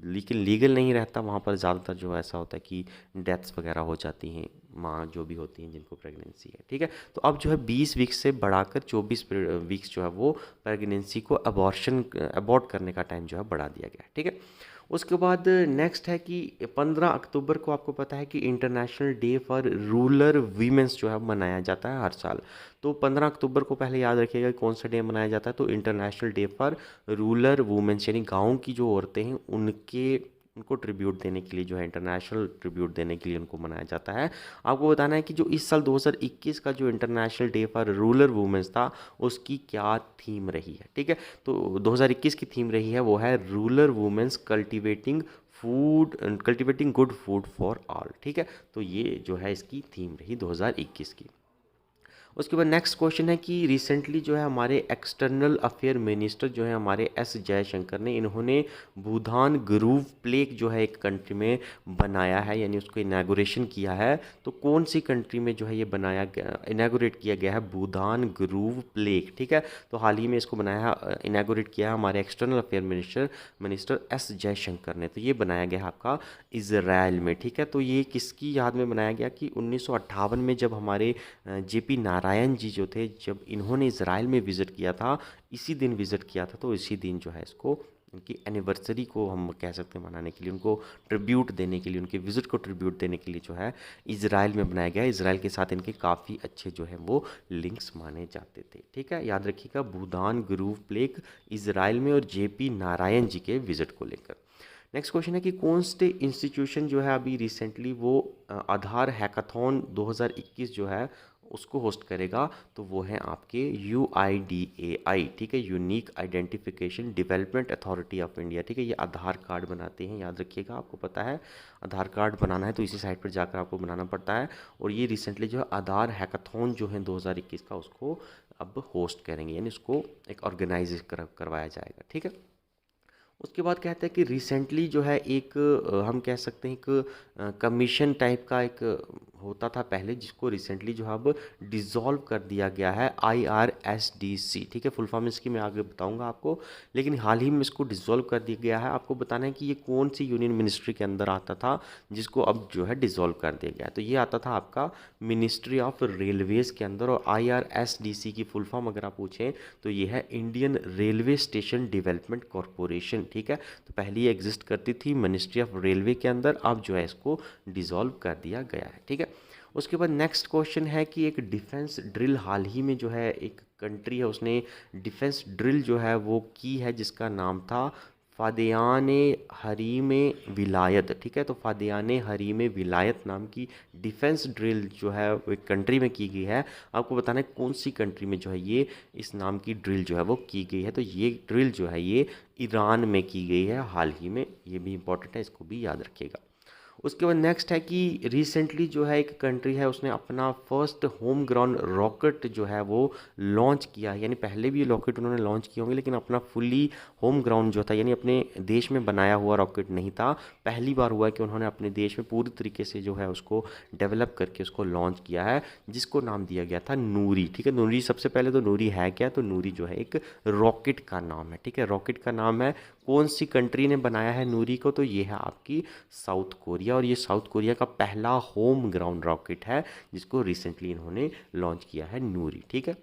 लेकिन लीगल नहीं रहता वहाँ पर ज़्यादातर जो ऐसा होता है कि डेथ्स वगैरह हो जाती हैं माँ जो भी होती हैं जिनको प्रेगनेंसी है। ठीक है, तो अब जो है 20 वीक्स से बढ़ाकर 24 वीक्स जो है वो प्रेगनेंसी को अबॉर्ट करने का टाइम जो है बढ़ा दिया गया है। ठीक है, उसके बाद नेक्स्ट है कि 15 अक्टूबर को आपको पता है कि international day for rural women's जो है मनाया जाता है हर साल। तो 15 अक्टूबर को पहले याद रखिएगा कौन सा डे मनाया जाता है, तो international day for rural women's यानी गाँव की जो औरतें हैं उनको ट्रिब्यूट देने के लिए जो है इंटरनेशनल ट्रिब्यूट देने के लिए उनको मनाया जाता है। आपको बताना है कि जो इस साल 2021 का जो international day for rural women's था उसकी क्या थीम रही है। ठीक है, तो 2021 की थीम रही है वो है rural women's cultivating good food for all. ठीक है, तो ये जो है इसकी थीम रही 2021 की। उसके बाद नेक्स्ट क्वेश्चन है कि रिसेंटली जो है हमारे एक्सटर्नल अफेयर मिनिस्टर जो है हमारे एस जयशंकर ने इन्होंने भूदान ग्रूव प्लेक जो है एक कंट्री में बनाया है, यानी उसको इनागोरेशन किया है। तो कौन सी कंट्री में जो है ये बनाया गया इनागोरेट किया गया है भूदान ग्रूव प्लेक। ठीक है, तो हाल ही में इसको बनाया इनागोरेट किया है हमारे external affair minister S Jaishankar ने। तो ये बनाया गया है आपका इज़राइल में। ठीक है, तो ये किसकी याद में बनाया गया कि 1958 में जब हमारे जेपी नारायण जी जो थे जब इन्होंने इज़राइल में विज़िट किया था, इसी दिन विज़िट किया था, तो इसी दिन जो है इसको उनकी एनिवर्सरी को हम कह सकते हैं मनाने के लिए, उनको ट्रिब्यूट देने के लिए, उनके विज़िट को ट्रिब्यूट देने के लिए जो है इज़राइल में बनाया गया है। इज़राइल के साथ इनके काफ़ी अच्छे जो है वो लिंक्स माने जाते थे। ठीक है, याद रखिएगा भूदान ग्रूव प्लेक इज़राइल में और जेपी नारायण जी के विज़िट को लेकर। नेक्स्ट क्वेश्चन है कि कौन से इंस्टीट्यूशन जो है अभी रिसेंटली वो आधार हैकाथॉन 2021 जो है उसको होस्ट करेगा, तो वो है आपके UIDAI। ठीक है, unique identification development authority of India. ठीक है, ये आधार कार्ड बनाते हैं, याद रखिएगा, आपको पता है आधार कार्ड बनाना है तो इसी साइट पर जाकर आपको बनाना पड़ता है। और ये रिसेंटली जो है आधार हैकाथॉन जो है 2021 का उसको अब होस्ट करेंगे, यानी उसको एक ऑर्गेनाइज करवाया जाएगा। ठीक है, उसके बाद कहते हैं कि रिसेंटली जो है एक हम कह सकते हैं एक कमीशन टाइप का एक होता था पहले, जिसको रिसेंटली जो है अब डिज़ोल्व कर दिया गया है IRSDC। ठीक है, फुल फॉर्म इसकी मैं आगे बताऊंगा आपको, लेकिन हाल ही में इसको डिज़ोल्व कर दिया गया है। आपको बताना है कि ये कौन सी यूनियन मिनिस्ट्री के अंदर आता था जिसको अब जो है डिज़ोल्व कर दिया गया है। तो ये आता था आपका मिनिस्ट्री ऑफ रेलवेज़ के अंदर, और IRSDC की फुल फॉर्म अगर आप पूछें तो ये है Indian railway station development corporation. ठीक है, तो पहले ये एग्जिस्ट करती थी मिनिस्ट्री ऑफ रेलवे के अंदर, अब जो है इसको डिज़ोल्व कर दिया गया है। ठीक है, उसके बाद नेक्स्ट क्वेश्चन है कि एक डिफेंस ड्रिल हाल ही में जो है एक कंट्री है उसने डिफेंस ड्रिल जो है वो की है जिसका नाम था फादियान हरीम विलायत, ठीक है। तो फादियान हरीम विलायत नाम की डिफेंस ड्रिल जो है वो एक कंट्री में की गई है। आपको बताना है कौन सी कंट्री में जो है ये इस नाम की ड्रिल जो है वो की गई है। तो ये ड्रिल जो है ये ईरान में की गई है हाल ही में, ये भी इंपॉर्टेंट है, इसको भी याद रखिएगा। उसके बाद नेक्स्ट है कि रिसेंटली जो है एक कंट्री है उसने अपना फर्स्ट होम ग्राउंड रॉकेट जो है वो लॉन्च किया है। यानी पहले भी ये रॉकेट उन्होंने लॉन्च किए होंगे, लेकिन अपना फुली होम ग्राउंड जो था यानी अपने देश में बनाया हुआ रॉकेट नहीं था। पहली बार हुआ है कि उन्होंने अपने देश में पूरी तरीके से जो है उसको डेवलप करके उसको लॉन्च किया है, जिसको नाम दिया गया था नूरी, ठीक है। नूरी, सबसे पहले तो नूरी है क्या, तो नूरी जो है एक रॉकेट का नाम है, ठीक है, रॉकेट का नाम है। कौन सी कंट्री ने बनाया है नूरी को, तो ये है आपकी साउथ कोरिया, और ये साउथ कोरिया का पहला होम ग्राउंड रॉकेट है जिसको रिसेंटली इन्होंने लॉन्च किया है नूरी, ठीक है।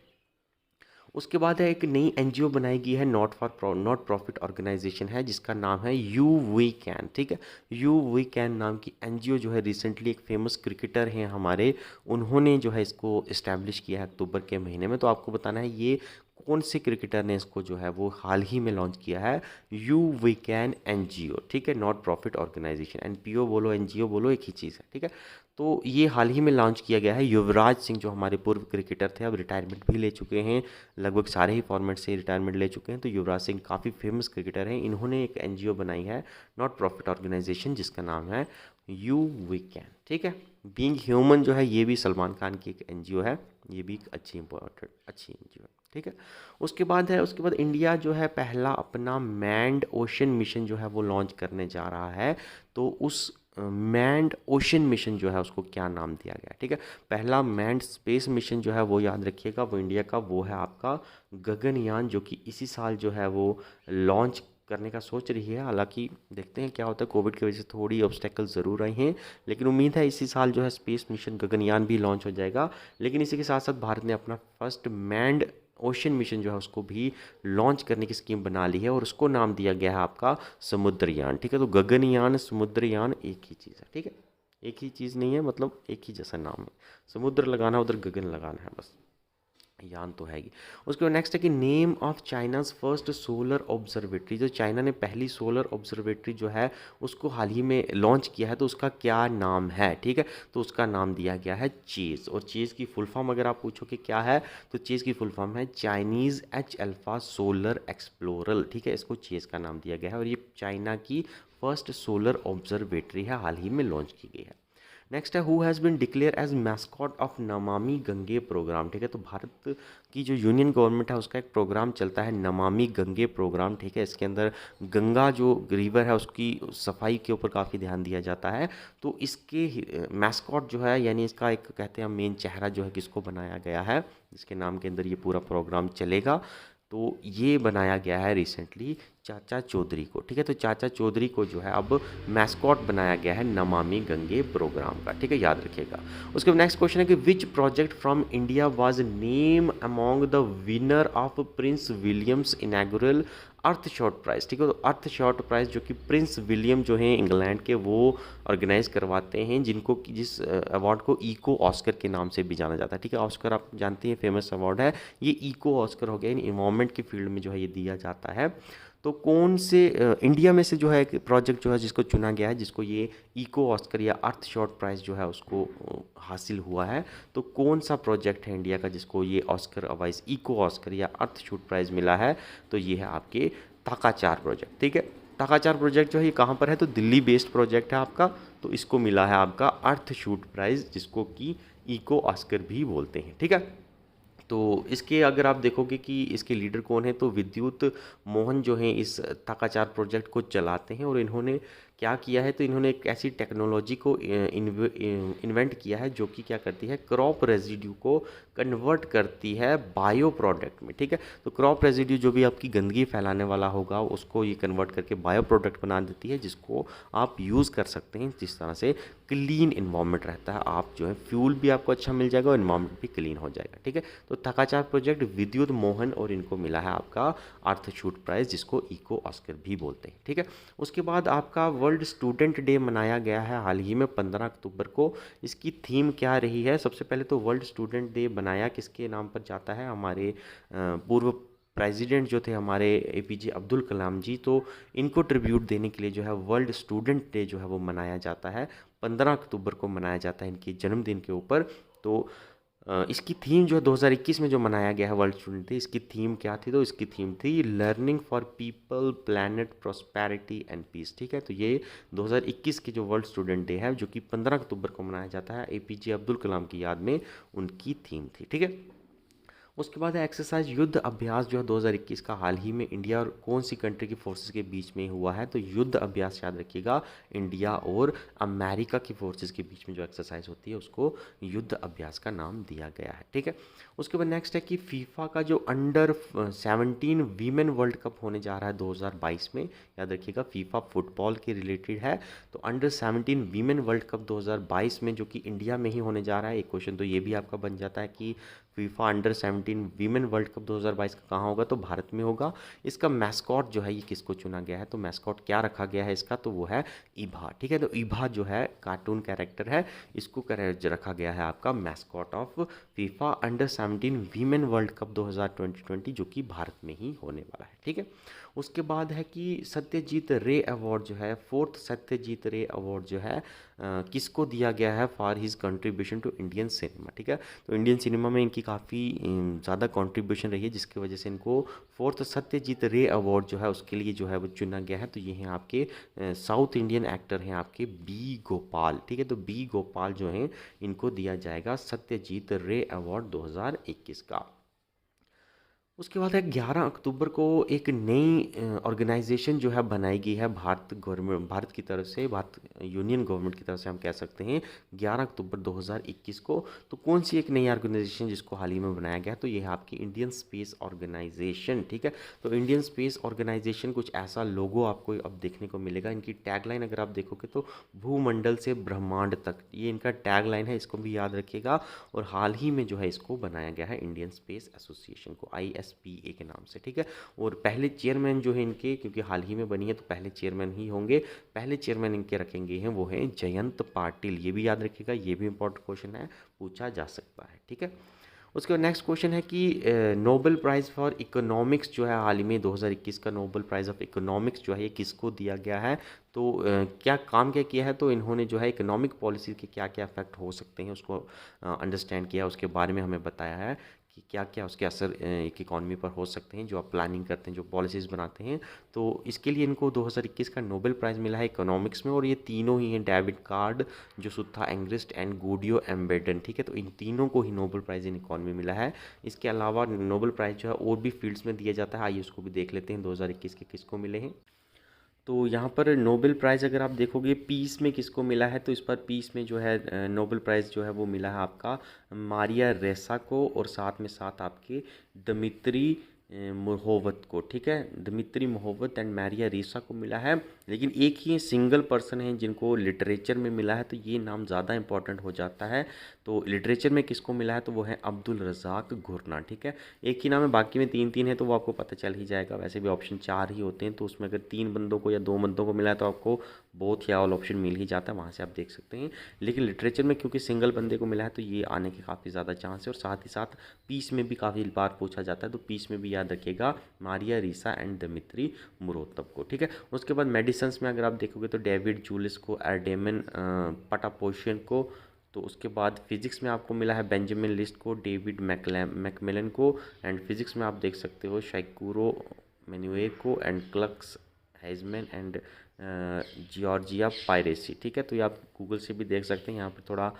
उसके बाद है एक नई एनजीओ बनाई गई है, नॉट प्रॉफिट ऑर्गेनाइजेशन है जिसका नाम है यू वी कैन, ठीक है। यू वी कैन नाम की एनजीओ जो है रिसेंटली एक फेमस क्रिकेटर हैं हमारे, उन्होंने जो है इसको इस्टेब्लिश किया है अक्टूबर के महीने में। तो आपको बताना है ये कौन से क्रिकेटर ने इसको जो है वो हाल ही में लॉन्च किया है, यू वी कैन एनजीओ, ठीक है, नॉट प्रॉफिट ऑर्गेनाइजेशन। एनपीओ बोलो एनजीओ बोलो एक ही चीज़ है, ठीक है। तो ये हाल ही में लॉन्च किया गया है। युवराज सिंह जो हमारे पूर्व क्रिकेटर थे, अब रिटायरमेंट भी ले चुके हैं, लगभग सारे ही फॉर्मेट से रिटायरमेंट ले चुके हैं। तो युवराज सिंह काफ़ी फेमस क्रिकेटर हैं, इन्होंने एक एनजीओ बनाई है नॉट प्रॉफिट ऑर्गेनाइजेशन जिसका नाम है यू वी कैन, ठीक है। बीइंग ह्यूमन जो है ये भी सलमान खान की एक एनजीओ है, ये भी एक अच्छी एनजीओ है, ठीक है। उसके बाद इंडिया जो है पहला अपना मैन्ड ओशन मिशन जो है वो लॉन्च करने जा रहा है। तो उस मैन्ड ओशन मिशन जो है उसको क्या नाम दिया गया है, ठीक है। पहला मैन्ड स्पेस मिशन जो है वो याद रखिएगा, वो इंडिया का वो है आपका गगनयान, जो कि इसी साल जो है वो लॉन्च करने का सोच रही है। हालांकि देखते हैं क्या होता है, कोविड की वजह से थोड़ी ऑब्स्टेकल ज़रूर आए हैं, लेकिन उम्मीद है इसी साल जो है स्पेस मिशन गगनयान भी लॉन्च हो जाएगा। लेकिन इसी के साथ साथ भारत ने अपना फर्स्ट मैन्ड ओशन मिशन जो है उसको भी लॉन्च करने की स्कीम बना ली है, और उसको नाम दिया गया है आपका समुद्रयान, ठीक है। तो गगनयान समुद्रयान एक ही चीज़ है, ठीक है, एक ही चीज़ नहीं है, मतलब एक ही जैसा नाम है, समुद्र लगाना उधर गगन लगाना है, बस यान तो है ही। उसके बाद नेक्स्ट है कि name of China's first solar observatory, जो चाइना ने पहली सोलर ऑब्जर्वेटरी जो है उसको हाल ही में लॉन्च किया है, तो उसका क्या नाम है, ठीक है। तो उसका नाम दिया गया है चेज़, और चेज़ की फुल फॉर्म अगर आप पूछो कि क्या है, तो चेज़ की फुल फॉर्म है Chinese H alpha solar explorer, ठीक है, इसको चेज़ का नाम दिया गया है, और ये चाइना की फर्स्ट सोलर ऑब्जर्वेटरी है, हाल ही में लॉन्च की गई है। नेक्स्ट है who has been declare as mascot of Namami Gange programme, ठीक है। तो भारत की जो यूनियन गवर्नमेंट है उसका एक प्रोग्राम चलता है नमामि गंगे प्रोग्राम, ठीक है। इसके अंदर गंगा जो रिवर है उसकी सफाई के ऊपर काफ़ी ध्यान दिया जाता है। तो इसके मैस्कॉट जो है यानी इसका एक कहते हैं मेन चेहरा जो है किसको बनाया गया है, जिसके नाम के अंदर ये पूरा प्रोग्राम चलेगा, तो ये बनाया गया है रिसेंटली चाचा चौधरी को, ठीक है। तो चाचा चौधरी को जो है अब मैस्कॉट बनाया गया है नमामि गंगे प्रोग्राम का, ठीक है, याद रखिएगा। उसके बाद नेक्स्ट क्वेश्चन है कि which project from India was name among the winner of Prince William's inaugural Earthshot prize, ठीक है। तो अर्थ शॉट प्राइज़ जो कि प्रिंस विलियम जो हैं इंग्लैंड के वो ऑर्गेनाइज करवाते हैं, जिनको जिस अवार्ड को इको ऑस्कर के नाम से भी जाना जाता है, ठीक है। ऑस्कर आप जानते हैं फेमस अवार्ड है, ये इको ऑस्कर हो गया, इन्वायरमेंट के फील्ड में जो है ये दिया जाता है। तो कौन से इंडिया में से जो है एक प्रोजेक्ट जो है जिसको चुना गया है, जिसको ये इको ऑस्कर या अर्थ शॉट प्राइज़ जो है उसको हासिल हुआ है, तो कौन सा प्रोजेक्ट है इंडिया का जिसको ये ऑस्कर अवाइज इको ऑस्कर या अर्थ शूट प्राइज़ मिला है, तो ये है आपके ताकाचार प्रोजेक्ट, ठीक है। ताकाचार प्रोजेक्ट जो है ये कहाँ पर है, तो दिल्ली बेस्ड प्रोजेक्ट है आपका, तो इसको मिला है आपका अर्थ शूट प्राइज़, जिसको कि इको ऑस्कर भी बोलते हैं, ठीक है। तो इसके अगर आप देखोगे कि इसके लीडर कौन है, तो विद्युत मोहन जो हैं इस ताकाचार प्रोजेक्ट को चलाते हैं, और इन्होंने क्या किया है, तो इन्होंने एक ऐसी टेक्नोलॉजी को इन्वेंट किया है जो कि क्या करती है, क्रॉप रेजिड्यू को कन्वर्ट करती है बायो प्रोडक्ट में, ठीक है। तो क्रॉप रेजिड्यू जो भी आपकी गंदगी फैलाने वाला होगा उसको ये कन्वर्ट करके बायो प्रोडक्ट बना देती है, जिसको आप यूज़ कर सकते हैं, जिस तरह से क्लीन इन्वायरमेंट रहता है, आप जो है फ्यूल भी आपको अच्छा मिल जाएगा और इन्वायरमेंट भी क्लीन हो जाएगा, ठीक है। तो ताकाचार प्रोजेक्ट विद्युत मोहन, और इनको मिला है आपका अर्थ शूट प्राइज़, जिसको इको ऑस्कर भी बोलते हैं, ठीक है। उसके बाद आपका वर्ल्ड स्टूडेंट डे मनाया गया है हाल ही में 15 अक्टूबर को। इसकी थीम क्या रही है, सबसे पहले तो वर्ल्ड स्टूडेंट डे बनाया किसके नाम पर जाता है, हमारे पूर्व प्रेसिडेंट जो थे हमारे एपीजे अब्दुल कलाम जी, तो इनको ट्रिब्यूट देने के लिए जो है वर्ल्ड स्टूडेंट डे जो है वो मनाया जाता है। 15 अक्टूबर को मनाया जाता है इनके जन्मदिन के ऊपर। तो इसकी थीम जो है 2021 में जो मनाया गया है वर्ल्ड स्टूडेंट डे, इसकी थीम क्या थी? तो इसकी थीम थी learning for people planet prosperity and peace. ठीक है, तो ये 2021 के जो वर्ल्ड स्टूडेंट डे है जो कि 15 अक्टूबर को मनाया जाता है, एपीजे अब्दुल कलाम की याद में उनकी थीम थी। ठीक है, उसके बाद है एक्सरसाइज युद्ध अभ्यास जो है 2021 का हाल ही में इंडिया और कौन सी कंट्री की फोर्सेस के बीच में हुआ है? तो युद्ध अभ्यास याद रखिएगा, इंडिया और अमेरिका की फोर्सेस के बीच में जो एक्सरसाइज होती है उसको युद्ध अभ्यास का नाम दिया गया है। ठीक है, उसके बाद नेक्स्ट है कि फीफा का जो अंडर 17 वीमेन वर्ल्ड कप होने जा रहा है 2022 में, याद रखिएगा फीफा फुटबॉल के रिलेटेड है। तो अंडर 17 वीमेन वर्ल्ड कप 2022 में जो कि इंडिया में ही होने जा रहा है। एक क्वेश्चन तो ये भी आपका बन जाता है कि FIFA under 17 women world cup 2022 का कहाँ होगा? तो भारत में होगा। इसका मैस्कॉट जो है ये किसको चुना गया है? तो मैस्कॉट क्या रखा गया है इसका? तो वो है ईभा। ठीक है, तो ईभा जो है कार्टून कैरेक्टर है, इसको रखा गया है आपका mascot of FIFA under 17 women world cup 2020 जो कि भारत में ही होने वाला है। ठीक है, उसके बाद है कि सत्यजीत रे अवार्ड जो है, 4th सत्यजीत रे अवार्ड जो है किसको दिया गया है? For his contribution to Indian cinema. ठीक है, तो इंडियन सिनेमा में इनकी काफ़ी ज़्यादा कंट्रीब्यूशन रही है जिसकी वजह से इनको 4th सत्यजीत रे अवार्ड जो है उसके लिए जो है वो चुना गया है। तो ये हैं आपके साउथ इंडियन एक्टर हैं आपके बी गोपाल। ठीक है, तो बी गोपाल जो हैं इनको दिया जाएगा सत्यजीत रे अवार्ड 2021 का। उसके बाद है 11 अक्टूबर को एक नई ऑर्गेनाइजेशन जो है बनाई गई है भारत गवर्नमेंट, भारत की तरफ से, भारत यूनियन गवर्नमेंट की तरफ से हम कह सकते हैं 11 अक्टूबर 2021 को। तो कौन सी एक नई ऑर्गेनाइजेशन जिसको हाल ही में बनाया गया? तो ये है आपकी इंडियन स्पेस ऑर्गेनाइजेशन। ठीक है, तो इंडियन स्पेस ऑर्गेनाइजेशन कुछ ऐसा लोगो आपको अब देखने को मिलेगा। इनकी टैगलाइन अगर आप देखोगे तो भूमंडल से ब्रह्मांड तक, ये इनका टैगलाइन है, इसको भी याद रखिएगा। और हाल ही में जो है इसको बनाया गया है इंडियन स्पेस एसोसिएशन को, ISPA के नाम से। ठीक है, और पहले चेयरमैन जो है इनके, क्योंकि हाल ही में बनी है तो पहले चेयरमैन ही होंगे, पहले चेयरमैन इनके रखेंगे हैं वो हैं जयंत पाटिल। ये भी याद रखिएगा, ये भी इंपॉर्टेंट क्वेश्चन है, पूछा जा सकता है। ठीक है, उसके बाद नेक्स्ट क्वेश्चन है कि नोबेल प्राइज़ फॉर इकोनॉमिक्स जो है हाल ही में 2021 का नोबेल प्राइज़ ऑफ इकोनॉमिक्स जो है ये किसको दिया गया है? तो क्या काम क्या किया है? तो इन्होंने जो है इकोनॉमिक पॉलिसी के क्या क्या इफेक्ट हो सकते हैं उसको अंडरस्टैंड किया, उसके बारे में हमें बताया है कि क्या क्या उसके असर एक इकॉनमी पर हो सकते हैं जो आप प्लानिंग करते हैं, जो पॉलिसीज़ बनाते हैं। तो इसके लिए इनको 2021 का नोबेल प्राइज़ मिला है इकोनॉमिक्स में, और ये तीनों ही हैं, डेविड कार्ड, जो सुथा एंग्रिस्ट एंड गुडियो एम्बेडन। ठीक है, तो इन तीनों को ही नोबेल प्राइज़ इन इकॉनमी मिला है। इसके अलावा नोबेल प्राइज़ जो है और भी फील्ड्स में दिया जाता है, आइए उसको भी देख लेते हैं 2021 के किसको मिले हैं। तो यहाँ पर नोबेल प्राइज़ अगर आप देखोगे पीस में किसको मिला है, तो इस पर पीस में जो है नोबेल प्राइज़ जो है वो मिला है आपका मारिया रेसा को, और साथ में साथ आपके दमित्री मोहोवत को। ठीक है, दमित्री मोहोवत एंड मारिया रेसा को मिला है। लेकिन एक ही सिंगल पर्सन है जिनको लिटरेचर में मिला है, तो ये नाम ज़्यादा इंपॉर्टेंट हो जाता है। तो लिटरेचर में किसको मिला है? तो वो है अब्दुल रज़ाक घुरना। ठीक है, एक ही नाम है, बाकी में 3-3 है तो वो आपको पता चल ही जाएगा। वैसे भी ऑप्शन 4 ही होते हैं, तो उसमें अगर 3 बंदों को या 2 बंदों को मिला है तो आपको बोथ या ऑल ऑप्शन मिल ही जाता है, वहाँ से आप देख सकते हैं। लेकिन लिटरेचर में क्योंकि सिंगल बंदे को मिला है तो ये आने के काफ़ी ज़्यादा चांस है। और साथ ही साथ पीस में भी काफ़ी बार पूछा जाता है, तो पीस में भी याद रखिएगा मारिया रीसा एंड दमित्री मुरोतब को। ठीक है, उसके बाद मेडिसन्स में अगर आप देखोगे तो डेविड जूलिस को, एर्डेमन पटापोशियन को। तो उसके बाद फिजिक्स में आपको मिला है बेंजामिन लिस्ट को, डेविड मैकमिलन को। एंड फिजिक्स में आप देख सकते हो शाइकुरो मेनुएर को एंड क्लक्स हैजमैन एंड जॉर्जिया पायरेसी। ठीक है, तो ये आप गूगल से भी देख सकते हैं, यहाँ पर थोड़ा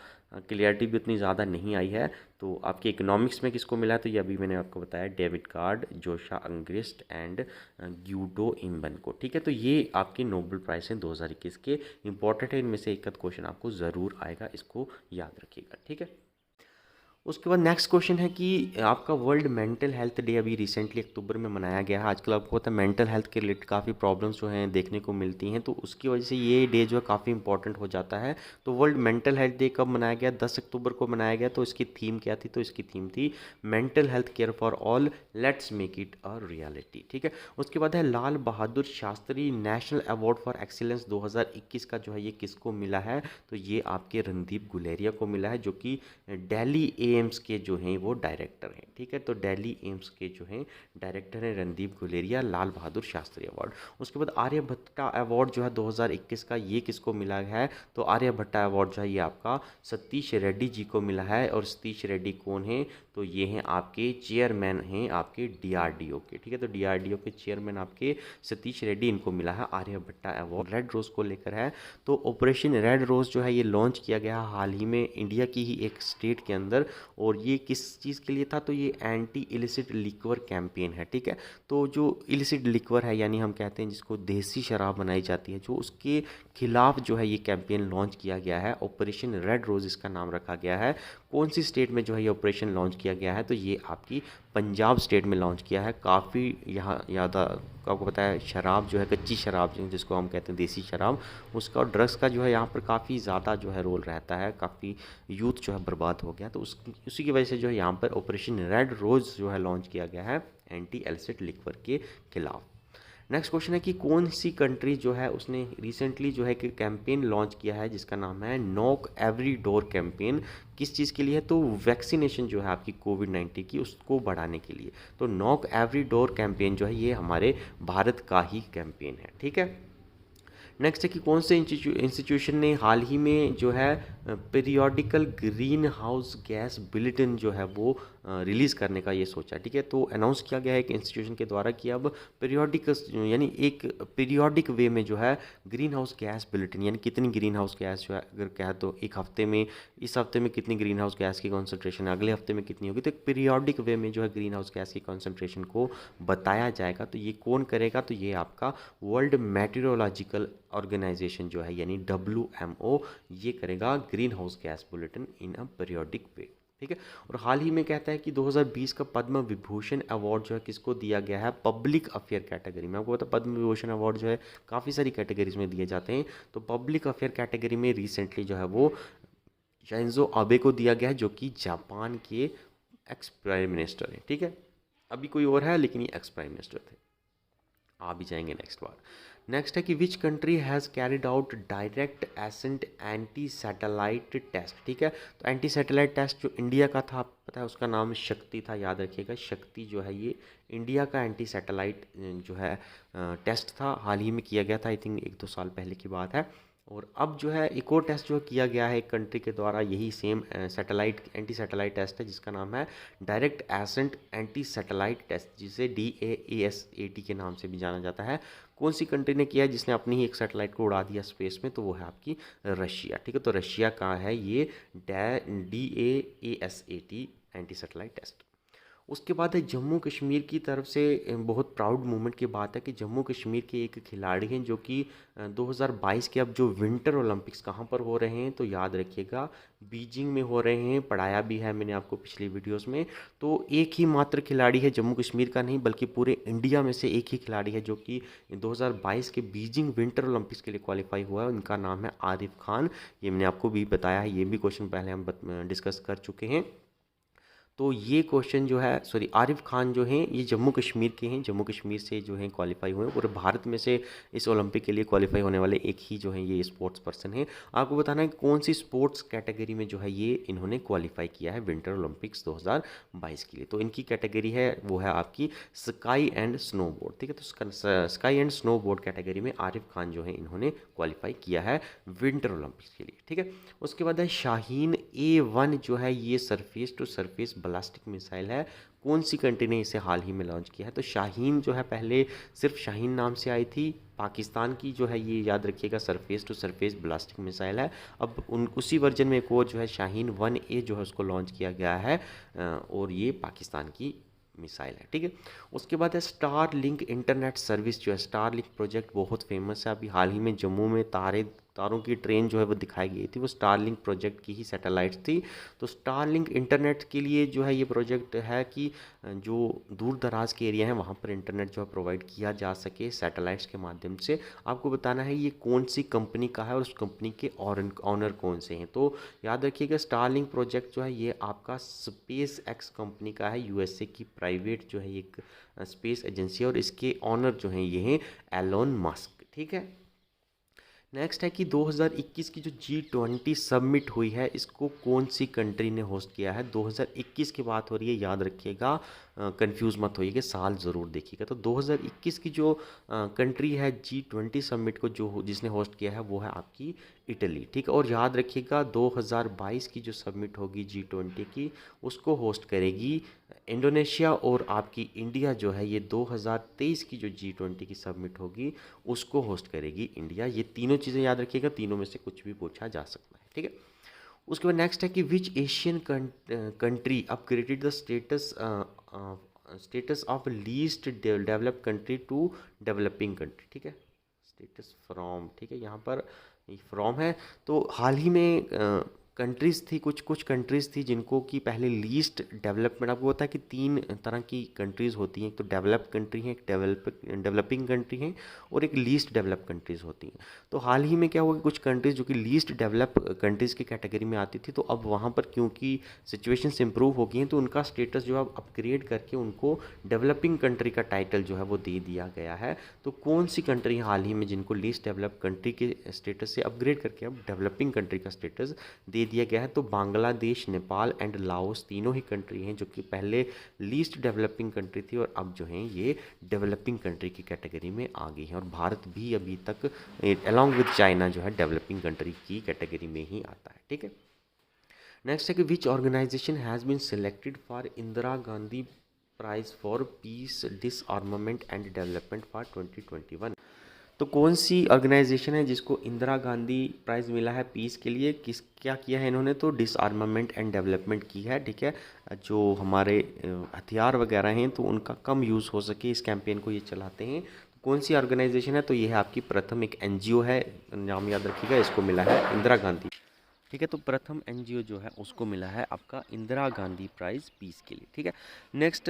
क्लियरिटी भी उतनी ज़्यादा नहीं आई है। तो आपके इकोनॉमिक्स में किसको मिला है? तो ये अभी मैंने आपको बताया David card, Joshi अंग्रिस्ट and ग्यूडो ibn को। ठीक है, तो ये आपके नोबेल प्राइज़ हैं 2021 के, इंपॉर्टेंट है, इनमें से एक क्वेश्चन आपको ज़रूर आएगा, इसको याद रखिएगा। ठीक है, उसके बाद नेक्स्ट क्वेश्चन है कि आपका वर्ल्ड मेंटल हेल्थ डे अभी रिसेंटली अक्टूबर में मनाया गया है। आजकल आपको पता है मेंटल हेल्थ के रिलेटेड काफ़ी प्रॉब्लम्स जो हैं देखने को मिलती हैं, तो उसकी वजह से ये डे जो है काफ़ी इंपॉर्टेंट हो जाता है। तो वर्ल्ड मेंटल हेल्थ डे कब मनाया गया? 10 अक्टूबर को मनाया गया। तो इसकी थीम क्या थी? तो इसकी थीम थी mental health care for all, let's make it a reality. ठीक है, उसके बाद है Lal Bahadur Shastri National Award for Excellence 2021 का जो है ये किसको मिला है? तो ये आपके रणदीप गुलेरिया को मिला है, जो कि दिल्ली एम्स के जो हैं वो डायरेक्टर हैं। ठीक है, तो दिल्ली एम्स के जो हैं डायरेक्टर हैं रणदीप गुलेरिया, लाल बहादुर शास्त्री अवार्ड। उसके बाद आर्यभट्टा अवार्ड जो है 2021 का, ये किसको मिला है? तो आर्यभट्टा अवार्ड जो है ये आपका सतीश रेड्डी जी को मिला है। और सतीश रेड्डी कौन है? तो ये हैं आपके चेयरमैन हैं आपके डीआरडीओ के। ठीक है, तो डीआरडीओ के चेयरमैन आपके सतीश रेड्डी, इनको मिला है आर्यभट्टा अवार्ड। रेड रोज को लेकर है, तो ऑपरेशन रेड रोज जो है ये लॉन्च किया गया हाल ही में इंडिया की ही एक स्टेट के अंदर। और ये किस चीज़ के लिए था? तो ये एंटी इलिसिट लिक्वर कैंपेन है। ठीक है, तो जो इलिसिट लिक्वर है, यानी हम कहते हैं जिसको देसी शराब बनाई जाती है, जो उसके खिलाफ जो है ये कैंपेन लॉन्च किया गया है। ऑपरेशन रेड रोज इसका नाम रखा गया है। कौन सी स्टेट में जो है ये ऑपरेशन लॉन्च किया गया है? तो ये आपकी पंजाब स्टेट में लॉन्च किया है। काफ़ी यहाँ ज़्यादा आपको पता है शराब जो है, कच्ची शराब जिसको हम कहते हैं देसी शराब, उसका और ड्रग्स का जो है यहाँ पर काफ़ी ज़्यादा जो है रोल रहता है। काफ़ी यूथ जो है बर्बाद हो गया, तो उसी की वजह से जो है यहाँ पर ऑपरेशन रेड रोज जो है लॉन्च किया गया है एंटी एलिसिट लिक्वर के खिलाफ। नेक्स्ट क्वेश्चन है कि कौन सी कंट्री जो है उसने रिसेंटली जो है कि कैंपेन लॉन्च किया है जिसका नाम है नॉक एवरी डोर कैंपेन। किस चीज़ के लिए है? तो वैक्सीनेशन जो है आपकी कोविड-19 की, उसको बढ़ाने के लिए। तो नॉक एवरी डोर कैंपेन जो है ये हमारे भारत का ही कैंपेन है। ठीक है, नेक्स्ट है कि कौन से इंस्टीट्यूशन ने हाल ही में जो है periodical green house gas bulletin जो है वो रिलीज़ करने का ये सोचा। ठीक है, तो अनाउंस किया गया है एक इंस्टीट्यूशन के द्वारा कि अब पीरियोडिक यानी एक पीरियोडिक वे में जो है ग्रीन हाउस गैस बुलेटिन, यानी कितनी ग्रीन हाउस गैस जो है, अगर कहे तो एक हफ्ते में, इस हफ्ते में कितनी ग्रीन हाउस गैस की कॉन्सेंट्रेशन है, अगले हफ्ते में कितनी होगी, तो एक पीरियोडिक वे में जो है ग्रीन हाउस गैस की कॉन्सेंट्रेशन को बताया जाएगा। तो ये कौन करेगा? तो ये आपका वर्ल्ड मेटीरियोलॉजिकल ऑर्गेनाइजेशन जो है यानी WMO, ये करेगा greenhouse gas bulletin in a periodic way. ठीक है, और हाल ही में कहता है कि 2020 का पद्म विभूषण अवार्ड जो है किसको दिया गया है? पब्लिक अफेयर कैटेगरी में। आपको पता है पद्म विभूषण अवार्ड जो है काफ़ी सारी कैटेगरीज में दिए जाते हैं, तो पब्लिक अफेयर कैटेगरी में रिसेंटली जो है वो शिंजो आबे को दिया गया है, जो कि जापान के एक्स प्राइम मिनिस्टर हैं। ठीक है, अभी कोई और है लेकिन ये एक्स प्राइम मिनिस्टर थे। आ भी जाएंगे नेक्स्ट बार। नेक्स्ट है कि which country has carried out direct ascent anti satellite test. ठीक है, तो एंटी सैटेलाइट टेस्ट जो इंडिया का था, पता है उसका नाम शक्ति था, याद रखिएगा। शक्ति जो है ये इंडिया का एंटी सैटेलाइट जो है टेस्ट था, हाल ही में किया गया था, आई थिंक 1-2 साल पहले की बात है। और अब जो है एक और टेस्ट जो किया गया है एक कंट्री के द्वारा, यही same satellite anti satellite test है, जिसका नाम है direct ascent anti satellite test, जिसे DAASAT के नाम से भी जाना जाता है। कौन सी कंट्री ने किया है जिसने अपनी ही एक सैटेलाइट को उड़ा दिया स्पेस में? तो वो है आपकी रशिया। ठीक है, तो रशिया का है ये DAASAT एंटी सैटेलाइट टेस्ट। उसके बाद है जम्मू कश्मीर की तरफ से बहुत प्राउड मोमेंट की बात है कि जम्मू कश्मीर के एक खिलाड़ी हैं जो कि 2022 के अब जो विंटर ओलंपिक्स कहाँ पर हो रहे हैं? तो याद रखिएगा बीजिंग में हो रहे हैं। पढ़ाया भी है मैंने आपको पिछली वीडियोस में। तो एक ही मात्र खिलाड़ी है, जम्मू कश्मीर का नहीं बल्कि पूरे इंडिया में से एक ही खिलाड़ी है जो कि 2022 के बीजिंग विंटर ओलंपिक्स के लिए क्वालिफाई हुआ है। उनका नाम है आरिफ खान। ये मैंने आपको भी बताया है, ये भी क्वेश्चन पहले हम डिस्कस कर चुके हैं। तो ये क्वेश्चन जो है, सॉरी, आरिफ खान जो हैं ये जम्मू कश्मीर के हैं, जम्मू कश्मीर से जो हैं क्वालिफाई हुए हैं। पूरे भारत में से इस ओलंपिक के लिए क्वालिफाई होने वाले एक ही जो हैं ये स्पोर्ट्स पर्सन हैं। आपको बताना है कौन सी स्पोर्ट्स कैटेगरी में जो है ये इन्होंने क्वालिफाई किया है विंटर ओलंपिक्स 2022 के लिए। तो इनकी कैटेगरी है वो है आपकी स्काई एंड स्नो बोर्ड। ठीक है, तो sky and snow board category में आरिफ खान जो है इन्होंने क्वालिफाई किया है विंटर ओलंपिक्स के लिए। ठीक है, उसके बाद है शाहीन A1 जो है ये surface to surface ballistic missile है। कौन सी कंट्री ने इसे हाल ही में लॉन्च किया है? तो शाहीन जो है पहले सिर्फ शाहीन नाम से आई थी, पाकिस्तान की जो है ये याद रखिएगा surface to surface ballistic missile है। अब उसी वर्जन में एक और जो है शाहीन 1A जो है उसको लॉन्च किया गया है और ये पाकिस्तान की मिसाइल है। ठीक है, उसके बाद है स्टार लिंक इंटरनेट सर्विस जो है, स्टार लिंक प्रोजेक्ट बहुत फेमस है। अभी हाल ही में जम्मू में तारों की ट्रेन जो है वो दिखाई गई थी, वो स्टार लिंक प्रोजेक्ट की ही सैटेलाइट थी। तो स्टार लिंक इंटरनेट के लिए जो है ये प्रोजेक्ट है कि जो दूर दराज के एरिया हैं वहाँ पर इंटरनेट जो है प्रोवाइड किया जा सके सैटेलाइट्स के माध्यम से। आपको बताना है ये कौन सी कंपनी का है और उस कंपनी के ऑनर कौन से हैं। तो याद रखिएगा स्टार लिंक प्रोजेक्ट जो है ये आपका स्पेस एक्स कंपनी का है, USA की प्राइवेट जो है एक स्पेस एजेंसी है और इसके ऑनर जो हैं ये हैं एलोन मस्क। ठीक है, नेक्स्ट है कि 2021 की जो G20 समिट हुई है, इसको कौन सी कंट्री ने होस्ट किया है। 2021 की बात हो रही है, याद रखिएगा, कंफ्यूज मत होइएगा, साल ज़रूर देखिएगा। तो 2021 की जो कंट्री है G20 समिट को जिसने होस्ट किया है वो है आपकी इटली, ठीक है। और याद रखिएगा 2022 की जो समिट होगी G20 की, उसको होस्ट करेगी इंडोनेशिया, और आपकी इंडिया जो है ये 2023 की जो G20 की समिट होगी उसको होस्ट करेगी इंडिया। ये तीनों चीज़ें याद रखिएगा, तीनों में से कुछ भी पूछा जा सकता है, ठीक है। उसके बाद नेक्स्ट है कि which Asian country upgraded the status of least developed country to developing country, ठीक है। स्टेटस फ्रॉम, ठीक है, यहाँ पर फ्रॉम है। तो हाल ही में कंट्रीज़ थी, कुछ कुछ कंट्रीज़ थी जिनको कि पहले लीस्ट डेवलपमेंट, आपको पता है कि तीन तरह की कंट्रीज़ होती हैं, एक तो डेवलप कंट्री है, एक डेवलपिंग कंट्री है, और एक लीस्ट डेवलप कंट्रीज़ होती हैं। तो हाल ही में क्या हुआ कि कुछ कंट्रीज़ जो कि लीस्ट डेवलप कंट्रीज़ की कैटेगरी में आती थी, तो अब वहाँ पर क्योंकि सिचुएशंस इंप्रूव हो गई हैं, तो उनका स्टेटस जो है अपग्रेड करके उनको डेवलपिंग कंट्री का टाइटल जो है वो दे दिया गया है। तो कौन सी कंट्री हाल ही में जिनको लीस्ट डेवलप कंट्री के स्टेटस से अपग्रेड करके अब डेवलपिंग कंट्री का स्टेटस दे दिया गया है। तो बांग्लादेश, नेपाल एंड लाओस तीनों ही कंट्री हैं जो कि पहले लीस्ट डेवलपिंग कंट्री थी और अब जो हैं ये डेवलपिंग कंट्री की कैटेगरी में आ गई हैं। और भारत भी अभी तक अलॉन्ग विद चाइना जो है डेवलपिंग कंट्री की कैटेगरी में ही आता है, ठीक है। नेक्स्ट है कि which organisation has been selected for Indira Gandhi prize for peace disarmament and development for 2021। तो कौन सी ऑर्गेनाइजेशन है जिसको इंदिरा गांधी प्राइज़ मिला है पीस के लिए, किस क्या किया है इन्होंने, तो डिसआर्मामेंट एंड डेवलपमेंट की है, ठीक है। जो हमारे हथियार वगैरह हैं तो उनका कम यूज़ हो सके, इस कैंपेन को ये चलाते हैं। तो कौन सी ऑर्गेनाइजेशन है, तो ये है आपकी प्रथम, एक एनजीओ है, नाम याद रखिएगा, इसको मिला है इंदिरा गांधी, ठीक है। तो प्रथम एनजीओ जो है उसको मिला है आपका इंदिरा गांधी प्राइज़ पीस के लिए, ठीक है। नेक्स्ट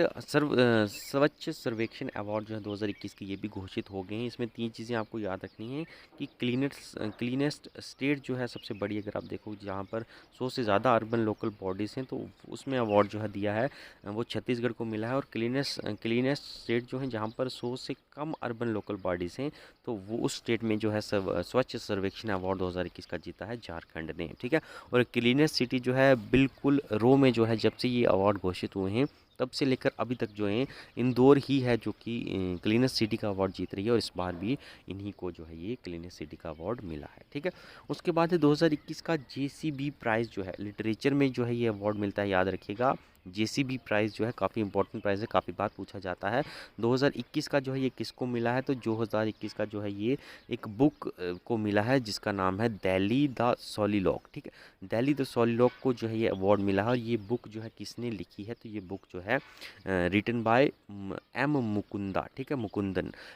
स्वच्छ सर्वेक्षण अवार्ड जो है 2021 के, ये भी घोषित हो गए हैं। इसमें तीन चीज़ें आपको याद रखनी है कि क्लीनेस्ट स्टेट जो है सबसे बड़ी, अगर आप देखो जहाँ पर 100 से ज़्यादा अर्बन लोकल बॉडीज़ हैं, तो उसमें अवार्ड जो है दिया है वो छत्तीसगढ़ को मिला है। और क्लीनेस्ट स्टेट जो है जहाँ पर 100 से कम अर्बन लोकल बॉडीज़ हैं, तो वो उस स्टेट में जो है स्वच्छ सर्वेक्षण अवार्ड 2021 का जीता है झारखंड ने, ठीक है। और क्लीनेस्ट सिटी जो है बिल्कुल रो में जो है, जब से ये अवार्ड घोषित हुए हैं तब से लेकर अभी तक जो है इंदौर ही है जो कि क्लीनेस्ट सिटी का अवार्ड जीत रही है, और इस बार भी इन्हीं को जो है ये क्लीनेस्ट सिटी का अवार्ड मिला है, ठीक है। उसके बाद है 2021 का जेसीबी प्राइज़ जो है लिटरेचर में जो है ये अवार्ड मिलता है, याद रखिएगा। जेसीबी प्राइज़ जो है काफ़ी इंपॉर्टेंट प्राइज़ है, काफ़ी बार पूछा जाता है। 2021 का जो है ये किसको मिला है, तो 2021 का जो है ये एक बुक को मिला है जिसका नाम है दिल्ली द सॉलिलॉक, ठीक है। दिल्ली द सॉलिलॉक को जो है ये अवार्ड मिला है। और ये बुक जो है किसने लिखी है, तो ये बुक जो है रिटन बाय एम मुकुंदा, ठीक है,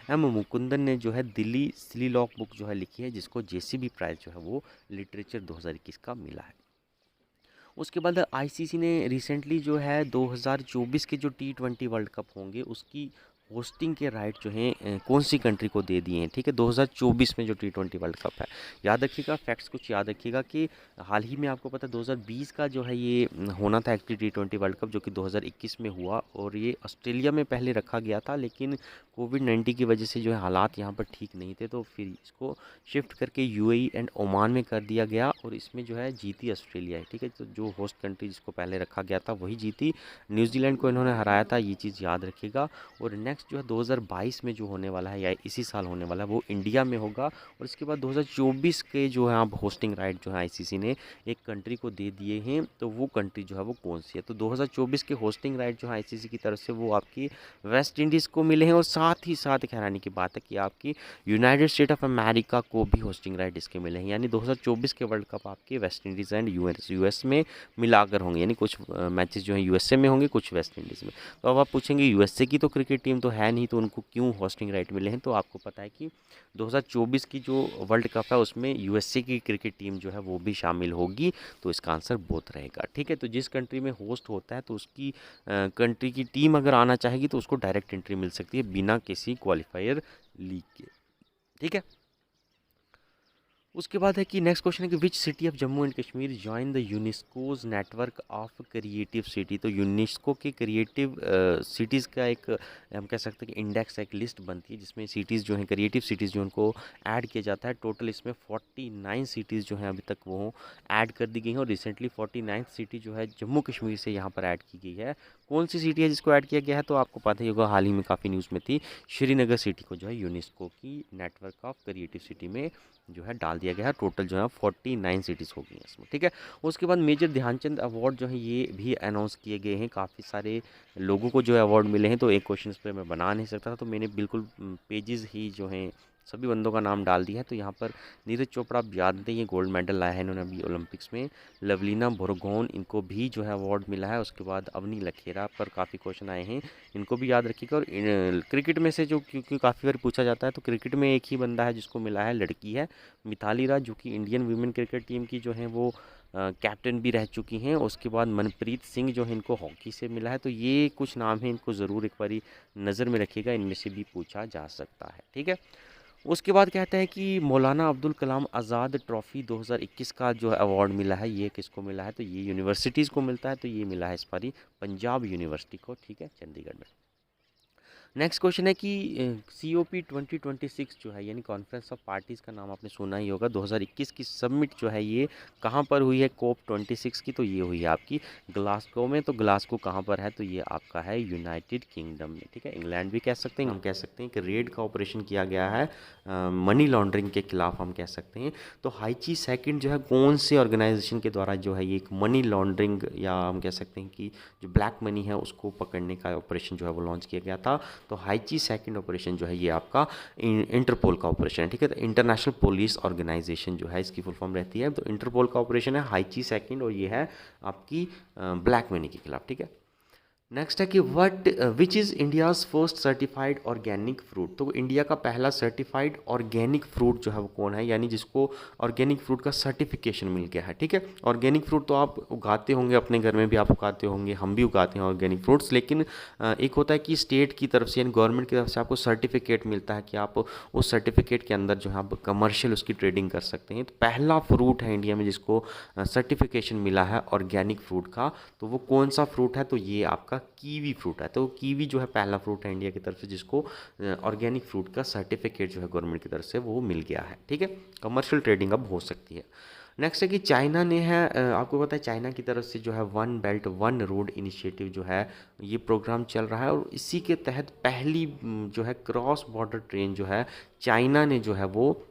एम मुकुंदन ने जो है दिल्ली सॉलिलॉक बुक जो है लिखी है, जिसको जेसीबी प्राइज़ जो है वो लिटरेचर 2021 का मिला है। उसके बाद आईसीसी ने रिसेंटली जो है 2024 के जो T20 वर्ल्ड कप होंगे उसकी होस्टिंग के राइट जो हैं कौन सी कंट्री को दे दिए हैं, ठीक है। 2024 में जो T20 वर्ल्ड कप है, याद रखिएगा, फैक्ट्स कुछ याद रखिएगा कि हाल ही में आपको पता है 2020 का जो है ये होना था एक्चुअली T20 वर्ल्ड कप, जो कि 2021 में हुआ, और ये ऑस्ट्रेलिया में पहले रखा गया था, लेकिन कोविड-19 की वजह से जो है हालात यहाँ पर ठीक नहीं थे, तो फिर इसको शिफ्ट करके यूएई एंड ओमान में कर दिया गया, और इसमें जो है जीती ऑस्ट्रेलिया है, ठीक है। तो जो होस्ट कंट्री जिसको पहले रखा गया था वही जीती, न्यूजीलैंड को इन्होंने हराया था, ये चीज़ याद रखिएगा। और नेक्स्ट जो है 2022 में जो होने वाला है या इसी साल होने वाला है वो इंडिया में होगा। और इसके बाद 2024 के जो है आप होस्टिंग राइट जो है आईसीसी ने एक कंट्री को दे दिए हैं, तो वो कंट्री जो है वो कौन सी है, तो 2024 के होस्टिंग राइट जो है आईसीसी की तरफ से वो आपकी वेस्ट इंडीज़ को मिले हैं। और साथ ही साथ एक हैरानी की बात है कि आपकी यूनाइटेड स्टेट ऑफ अमेरिका को भी होस्टिंग राइट इसके मिले हैं, यानी 2024 के वर्ल्ड कप आपके वेस्ट इंडीज़ एंड यूएस में मिलाकर होंगे, यानी कुछ मैचेस जो हैं यूएसए में होंगे, कुछ वेस्ट इंडीज़ में। तो अब आप पूछेंगे यूएसए की तो क्रिकेट टीम तो है नहीं, तो उनको क्यों होस्टिंग राइट मिले हैं, तो आपको पता है कि 2024 की जो वर्ल्ड कप है उसमें यूएसए की क्रिकेट टीम जो है वो भी शामिल होगी, तो इसका आंसर बोथ रहेगा, ठीक है। तो जिस कंट्री में होस्ट होता है तो उसकी कंट्री की टीम अगर आना चाहेगी तो उसको डायरेक्ट एंट्री मिल सकती है बिना किसी क्वालिफायर लीग के, ठीक है। उसके बाद है कि नेक्स्ट क्वेश्चन है कि which city of Jammu and Kashmir join the UNESCO's network of creative city. तो यूनेस्को के क्रिएटिव सिटीज़ का एक हम कह सकते हैं कि इंडेक्स, एक लिस्ट बनती है जिसमें सिटीज़ जो हैं क्रिएटिव सिटीज़ जो उनको ऐड किया जाता है। टोटल इसमें 49 सिटीज़ जो हैं अभी तक वो ऐड कर दी गई हैं और रिसेंटली 49th सिटी जो है जम्मू कश्मीर से यहाँ पर ऐड की गई है। कौन सी सिटी है जिसको ऐड किया गया है? तो आपको पता ही होगा, हाल ही में काफ़ी न्यूज़ में थी, श्रीनगर सिटी को जो है यूनेस्को की नेटवर्क ऑफ क्रिएटिव सिटी में जो है डाल दिया गया है। टोटल जो है 49 सिटीज़ हो गई हैं इसमें, ठीक है। उसके बाद मेजर ध्यानचंद अवार्ड जो है ये भी अनाउंस किए गए हैं। काफ़ी सारे लोगों को जो है अवार्ड मिले हैं, तो एक क्वेश्चन इस पर मैं बना नहीं सकता था, तो मैंने बिल्कुल पेजेस ही जो हैं सभी बंदों का नाम डाल दिया है। तो यहाँ पर नीरज चोपड़ा, आप जानते हैं, ये गोल्ड मेडल लाया है इन्होंने अभी ओलंपिक्स में। लवलीना बोरगोन, इनको भी जो है अवार्ड मिला है। उसके बाद अवनी लखेरा पर काफ़ी क्वेश्चन आए हैं, इनको भी याद रखिएगा। और क्रिकेट में से जो, क्योंकि काफ़ी बार पूछा जाता है, तो क्रिकेट में एक ही बंदा है जिसको मिला है, लड़की है मिताली राज, जो कि इंडियन वीमेन क्रिकेट टीम की जो है वो कैप्टन भी रह चुकी हैं। उसके बाद मनप्रीत सिंह जो है इनको हॉकी से मिला है। तो ये कुछ नाम है, इनको ज़रूर एक बारी नज़र में रखिएगा, इनमें से भी पूछा जा सकता है, ठीक है। उसके बाद कहता है कि मौलाना अब्दुल कलाम आज़ाद ट्रॉफ़ी 2021 का जो है अवार्ड मिला है, ये किसको मिला है? तो ये यूनिवर्सिटीज़ को मिलता है। तो ये मिला है इस बारी पंजाब यूनिवर्सिटी को, ठीक है, चंडीगढ़ में। नेक्स्ट क्वेश्चन है कि COP 2026 जो है, यानी कॉन्फ्रेंस ऑफ पार्टीज़ का नाम आपने सुना ही होगा। 2021 की समिट जो है ये कहाँ पर हुई है? COP 26 की, तो ये हुई है आपकी ग्लासगो में। तो ग्लासगो कहाँ पर है? तो ये आपका है यूनाइटेड किंगडम में, ठीक है। इंग्लैंड भी कह सकते हैं, हम कह सकते हैं कि रेड का ऑपरेशन किया गया है मनी लॉन्ड्रिंग के खिलाफ, हम कह सकते हैं। तो हाईची सेकंड जो है कौन से ऑर्गेनाइजेशन के द्वारा जो है ये एक मनी लॉन्ड्रिंग, या हम कह सकते हैं कि जो ब्लैक मनी है उसको पकड़ने का ऑपरेशन जो है वो लॉन्च किया गया था? तो हाईची सेकंड ऑपरेशन जो है ये आपका इंटरपोल का ऑपरेशन है, ठीक है। तो इंटरनेशनल पुलिस ऑर्गेनाइजेशन जो है इसकी फुल फॉर्म रहती है। तो इंटरपोल का ऑपरेशन है हाईची सेकंड, और ये है आपकी ब्लैक मनी के खिलाफ, ठीक है। नेक्स्ट है कि which is India's first certified organic fruit. तो इंडिया का पहला सर्टिफाइड ऑर्गेनिक फ्रूट जो है वो कौन है, यानी जिसको ऑर्गेनिक फ्रूट का सर्टिफिकेशन मिल गया है, ठीक है। ऑर्गेनिक फ्रूट तो आप उगाते होंगे अपने घर में भी, आप उगाते होंगे, हम भी उगाते हैं ऑर्गेनिक फ्रूट्स, लेकिन एक होता है कि स्टेट की तरफ से यानी गवर्नमेंट की तरफ से आपको सर्टिफिकेट मिलता है कि आप उस सर्टिफिकेट के अंदर जो है आप कमर्शियल उसकी ट्रेडिंग कर सकते हैं। तो पहला फ्रूट है इंडिया में जिसको सर्टिफिकेशन मिला है ऑर्गेनिक फ्रूट का, तो वो कौन सा फ्रूट है? तो ये आपका कीवी फ्रूट है। तो कीवी जो है पहला फ्रूट है इंडिया की तरफ से जिसको ऑर्गेनिक फ्रूट का सर्टिफिकेट जो है गवर्नमेंट की तरफ से वो मिल गया है, ठीक है। कमर्शियल ट्रेडिंग अब हो सकती है। नेक्स्ट है कि चाइना ने है, आपको पता है चाइना की तरफ से जो है one belt one road initiative जो है ये प्रोग्राम चल रहा है, और इसी के तहत पहली जो है क्रॉस बॉर्डर ट्रेन जो है चाइना ने जो है वो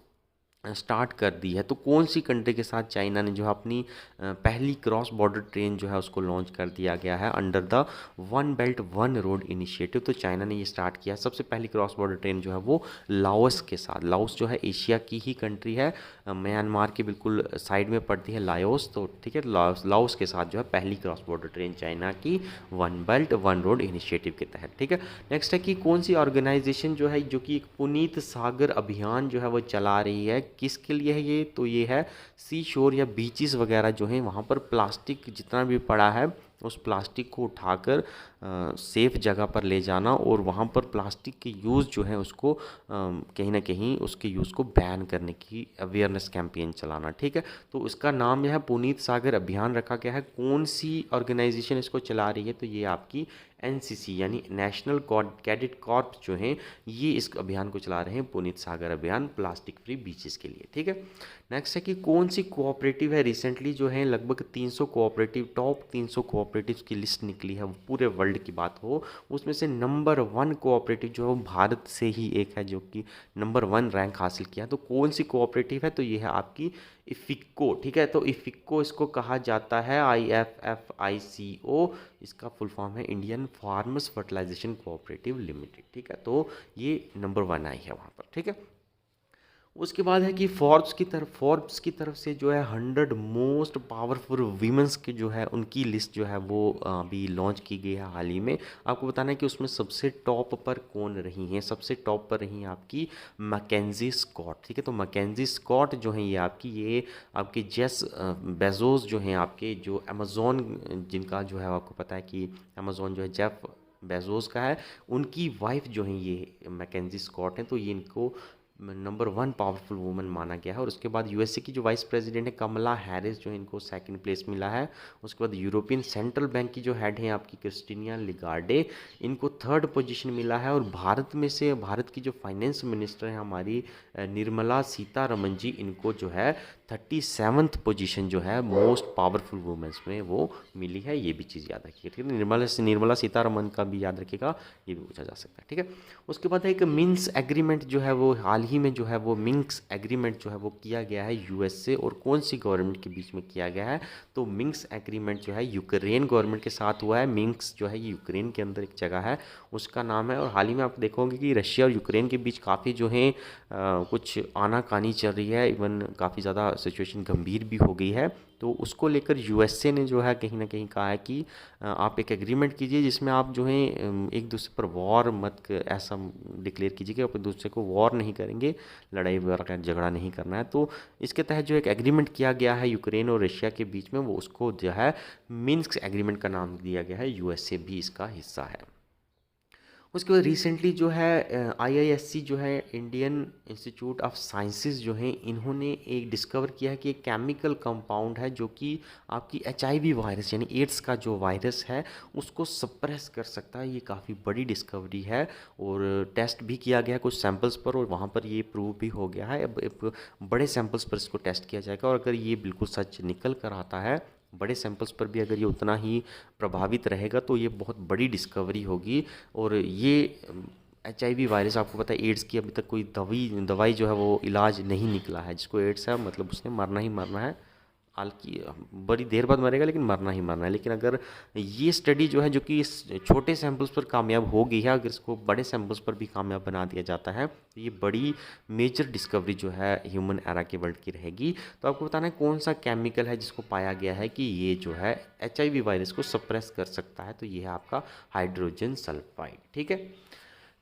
स्टार्ट कर दी है। तो कौन सी कंट्री के साथ चाइना ने जो है अपनी पहली क्रॉस बॉर्डर ट्रेन जो है उसको लॉन्च कर दिया गया है under the one belt one road initiative. तो चाइना ने ये स्टार्ट किया। सबसे पहली क्रॉस बॉर्डर ट्रेन जो है वो लाओस के साथ। लाओस जो है एशिया की ही कंट्री है, म्यांमार के बिल्कुल साइड में पड़ती है लाओस, तो ठीक है। लाओस के साथ जो है पहली क्रॉस बॉर्डर ट्रेन चाइना की one belt one road initiative के तहत, ठीक है। नेक्स्ट है कि कौन सी ऑर्गेनाइजेशन जो है जो कि एक पुनीत सागर अभियान जो है वो चला रही है, किसके लिए है ये? तो ये है सी शोर या बीचेस वगैरह जो हैं वहाँ पर प्लास्टिक जितना भी पड़ा है उस प्लास्टिक को उठाकर सेफ़ जगह पर ले जाना, और वहाँ पर प्लास्टिक के यूज़ जो है उसको कहीं ना कहीं उसके यूज़ को बैन करने की अवेयरनेस कैंपेन चलाना, ठीक है। तो इसका नाम यह है पुनीत सागर अभियान रखा गया है। कौन सी ऑर्गेनाइजेशन इसको चला रही है? तो ये आपकी NCC यानी नेशनल कैडेट कॉर्प्स जो हैं ये इस अभियान को चला रहे हैं, पुनीत सागर अभियान प्लास्टिक फ्री बीचेस के लिए, ठीक है। नेक्स्ट है कि कौन सी कोऑपरेटिव है, रिसेंटली जो है लगभग 300 कोऑपरेटिव, टॉप 300 कोऑपरेटिव्स की लिस्ट निकली है, पूरे वर्ल्ड की बात हो, उसमें से नंबर 1 कोऑपरेटिव जो है भारत से ही एक है जो कि नंबर 1 रैंक हासिल किया। तो कौन सी कोऑपरेटिव है? तो ये है आपकी इफ़िको, ठीक है। तो इफ़िको इसको कहा जाता है IFFICO, इसका फुल फॉर्म है Indian farmers fertilisation cooperative limited, ठीक है। तो ये नंबर 1 आई है वहाँ पर, ठीक है। उसके बाद है कि फोर्ब्स की तरफ से जो है 100 मोस्ट पावरफुल वीमेंस की जो है उनकी लिस्ट जो है वो अभी लॉन्च की गई है हाल ही में। आपको बताना है कि उसमें सबसे टॉप पर कौन रही हैं। सबसे टॉप पर रही हैं आपकी मैकेंजी स्कॉट, ठीक है। तो मैकेंजी स्कॉट जो है ये आपके जेस बेजोस जो हैं आपके जो अमेज़ोन जिनका जो है आपको पता है कि अमेज़ोन जो है जेफ बेजोस का है, उनकी वाइफ जो है ये मैकेंजी स्कॉट हैं। तो ये इनको नंबर 1 पावरफुल वुमन माना गया है। और उसके बाद यूएसए की जो वाइस प्रेसिडेंट है कमला हैरिस, जो इनको सेकंड प्लेस मिला है। उसके बाद यूरोपियन सेंट्रल बैंक की जो हेड है आपकी क्रिस्टीना लिगार्डे, इनको थर्ड पोजीशन मिला है। और भारत में से भारत की जो फाइनेंस मिनिस्टर है हमारी निर्मला सीतारमन जी, इनको जो है 37th पोजीशन जो है मोस्ट पावरफुल वुमेन्स में वो मिली है। ये भी चीज़ याद रखिए, ठीक है। निर्मला सीतारमन का भी याद रखिएगा, ये भी पूछा जा सकता है, ठीक है। उसके बाद एक मिन्स एग्रीमेंट जो है वो हाल ही में जो है वो मिन्स एग्रीमेंट जो है वो किया गया है यूएसए और कौन सी गवर्नमेंट के बीच में किया गया है। तो मिन्स एग्रीमेंट जो है यूक्रेन गवर्नमेंट के साथ हुआ है। मिन्स जो है ये यूक्रेन के अंदर एक जगह है, उसका नाम है। और हाल ही में आप देखोगे कि रशिया और यूक्रेन के बीच काफ़ी जो है कुछ आनाकानी चल रही है, इवन काफ़ी ज़्यादा सिचुएशन गंभीर भी हो गई है। तो उसको लेकर यूएसए ने जो है कहीं ना कहीं कहा है कि आप एक एग्रीमेंट कीजिए जिसमें आप जो है एक दूसरे पर वॉर मत ऐसा डिक्लेयर कीजिए कि आप एक दूसरे को वॉर नहीं करेंगे, लड़ाई वगैरह झगड़ा नहीं करना है। तो इसके तहत जो एक एग्रीमेंट किया गया है यूक्रेन और रशिया के बीच में, वो उसको जो है मिन्स्क एग्रीमेंट का नाम दिया गया है। यूएसए भी इसका हिस्सा है। उसके बाद रिसेंटली जो है आईआईएससी जो है इंडियन इंस्टीट्यूट ऑफ साइंसेज जो है, इन्होंने एक डिस्कवर किया है कि एक केमिकल कंपाउंड है जो कि आपकी एचआईवी वायरस यानी एड्स का जो वायरस है उसको सप्रेस कर सकता है। ये काफ़ी बड़ी डिस्कवरी है और टेस्ट भी किया गया कुछ सैंपल्स पर और वहाँ पर ये प्रूव भी हो गया है। अब बड़े सैंपल्स पर इसको टेस्ट किया जाएगा और अगर ये बिल्कुल सच निकल कर आता है, बड़े सैंपल्स पर भी अगर ये उतना ही प्रभावित रहेगा, तो ये बहुत बड़ी डिस्कवरी होगी। और ये HIV वायरस, आपको पता है एड्स की अभी तक कोई दवाई जो है वो इलाज नहीं निकला है। जिसको एड्स है मतलब उसने मरना ही मरना है, हालांकि बड़ी देर बाद मरेगा लेकिन मरना ही मरना है। लेकिन अगर ये स्टडी जो है जो कि इस छोटे सैंपल्स पर कामयाब हो गई है, अगर इसको बड़े सैंपल्स पर भी कामयाब बना दिया जाता है तो ये बड़ी मेजर डिस्कवरी जो है ह्यूमन एरा के वर्ल्ड की रहेगी। तो आपको बताना है कौन सा केमिकल है जिसको पाया गया है कि ये जो है HIV वायरस को सप्रेस कर सकता है। तो ये है आपका हाइड्रोजन सल्फाइड, ठीक है।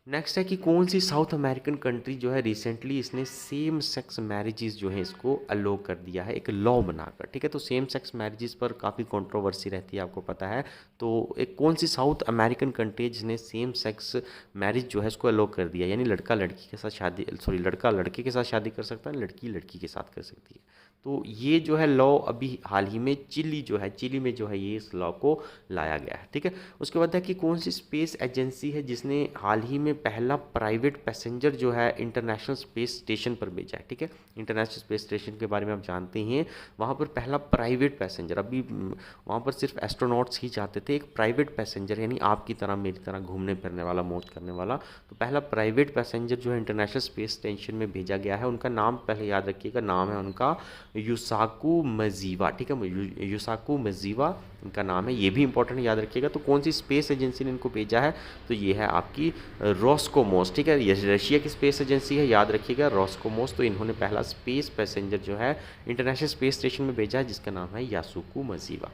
नेक्स्ट है कि कौन सी साउथ अमेरिकन कंट्री जो है रिसेंटली इसने सेम सेक्स मैरिजेस जो है इसको अलो कर दिया है एक लॉ बनाकर, ठीक है। तो सेम सेक्स मैरिजेस पर काफ़ी कंट्रोवर्सी रहती है, आपको पता है। तो एक कौन सी साउथ अमेरिकन कंट्री जिसने सेम सेक्स मैरिज जो है इसको अलो कर दिया, यानी लड़का लड़की के साथ शादी, सॉरी लड़का लड़के के साथ शादी कर सकता है, लड़की लड़की के साथ कर सकती है। तो ये जो है लॉ अभी हाल ही में चिली में जो है ये इस लॉ को लाया गया है, ठीक है। उसके बाद है कि कौन सी स्पेस एजेंसी है जिसने हाल ही में पहला प्राइवेट पैसेंजर जो है इंटरनेशनल स्पेस स्टेशन पर भेजा है, ठीक है। इंटरनेशनल स्पेस स्टेशन के बारे में आप जानते ही हैं, वहाँ पर पहला प्राइवेट पैसेंजर, अभी वहाँ पर सिर्फ एस्ट्रोनॉट्स ही जाते थे, एक प्राइवेट पैसेंजर यानी आपकी तरह मेरी तरह घूमने फिरने वाला, मौज करने वाला। तो पहला प्राइवेट पैसेंजर जो है इंटरनेशनल स्पेस स्टेशन में भेजा गया है। उनका नाम पहले याद रखिएगा, नाम है उनका युसाकू मजीवा, ठीक है। युसाकू मजीवा इनका नाम है, ये भी इंपॉर्टेंट याद रखिएगा। तो कौन सी स्पेस एजेंसी ने इनको भेजा है, तो ये है आपकी रोस्कोमोस, ठीक है। ये रशिया की स्पेस एजेंसी है, याद रखिएगा रोस्कोमोस। तो इन्होंने पहला स्पेस पैसेंजर जो है इंटरनेशनल स्पेस स्टेशन में भेजा है जिसका नाम है यासुकू मजीवा।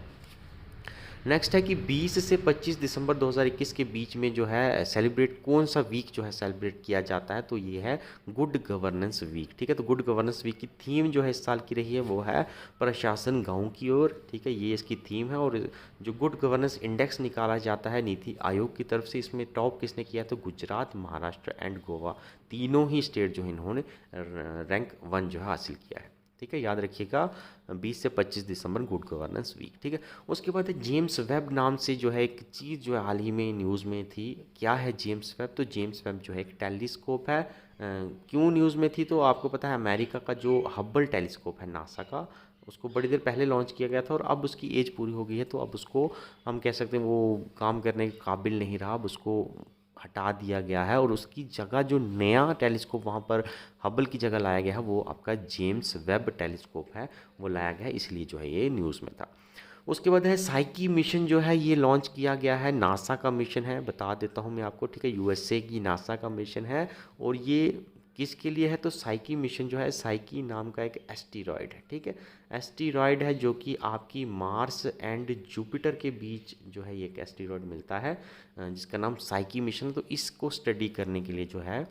नेक्स्ट है कि 20 से 25 दिसंबर 2021 के बीच में जो है सेलिब्रेट कौन सा वीक जो है सेलिब्रेट किया जाता है, तो ये है गुड गवर्नेंस वीक, ठीक है। तो गुड गवर्नेंस वीक की थीम जो है इस साल की रही है वो है प्रशासन गांव की ओर, ठीक है। ये इसकी थीम है। और जो गुड गवर्नेंस इंडेक्स निकाला जाता है नीति आयोग की तरफ से, इसमें टॉप किसने किया, तो गुजरात, महाराष्ट्र एंड गोवा, तीनों ही स्टेट जो है इन्होंने रैंक 1 जो है हासिल किया है, ठीक है। याद रखिएगा 20 से 25 दिसंबर गुड गवर्नेंस वीक, ठीक है। उसके बाद जेम्स वेब नाम से जो है एक चीज़ जो है हाल ही में न्यूज़ में थी, क्या है जेम्स वेब, तो जेम्स वेब जो है एक टेलीस्कोप है। क्यों न्यूज़ में थी, तो आपको पता है अमेरिका का जो हब्बल टेलीस्कोप है नासा का, उसको बड़ी देर पहले लॉन्च किया गया था और अब उसकी एज पूरी हो गई है। तो अब उसको हम कह सकते हैं वो काम करने के काबिल नहीं रहा, अब उसको हटा दिया गया है और उसकी जगह जो नया टेलीस्कोप वहाँ पर हबल की जगह लाया गया है वो आपका जेम्स वेब टेलीस्कोप है, वो लाया गया है, इसलिए जो है ये न्यूज़ में था। उसके बाद है साइकी मिशन जो है ये लॉन्च किया गया है, नासा का मिशन है, बता देता हूँ मैं आपको, ठीक है। यूएसए की नासा का मिशन है और ये किसके लिए है, तो साइकी मिशन जो है, साइकी नाम का एक एस्टीरॉयड है, ठीक है। एस्टीरॉयड है जो कि आपकी मार्स एंड जुपिटर के बीच जो है ये एक एस्टीरॉयड मिलता है जिसका नाम साइकी मिशन है। तो इसको स्टडी करने के लिए जो है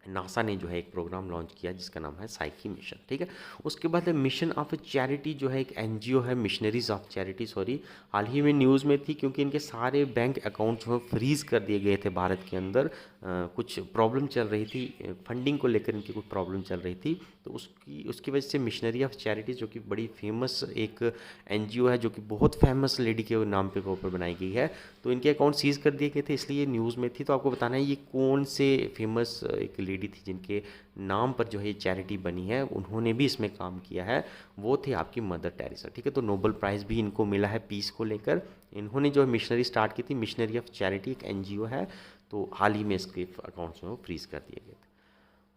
नासा ने जो है एक प्रोग्राम लॉन्च किया जिसका नाम है साइकी मिशन, ठीक है। उसके बाद है मिशन ऑफ चैरिटी जो है एक एनजीओ है, मिशनरीज ऑफ चैरिटी, सॉरी, हाल ही में न्यूज़ में थी क्योंकि इनके सारे बैंक अकाउंट जो है फ्रीज कर दिए गए थे भारत के अंदर कुछ प्रॉब्लम चल रही थी, फंडिंग को लेकर इनकी कुछ प्रॉब्लम चल रही थी, तो उसकी वजह से मिशनरी ऑफ चैरिटीज़ जो कि बड़ी फेमस एक एनजीओ है, जो कि बहुत फेमस लेडी के नाम पे ऊपर बनाई गई है, तो इनके अकाउंट सीज कर दिए गए थे, इसलिए न्यूज़ में थी। तो आपको बताना है ये कौन से फेमस एक लेडी थी जिनके नाम पर जो है ये चैरिटी बनी है, उन्होंने भी इसमें काम किया है, वो थे आपकी मदर टेरेसा। ठीक है, तो नोबेल प्राइज़ भी इनको मिला है पीस को लेकर। इन्होंने जो मिशनरी स्टार्ट की थी, मिशनरी ऑफ चैरिटी एक एनजीओ है, तो हाल ही में इसके अकाउंट्स में वो फ्रीज कर दिए गए थे।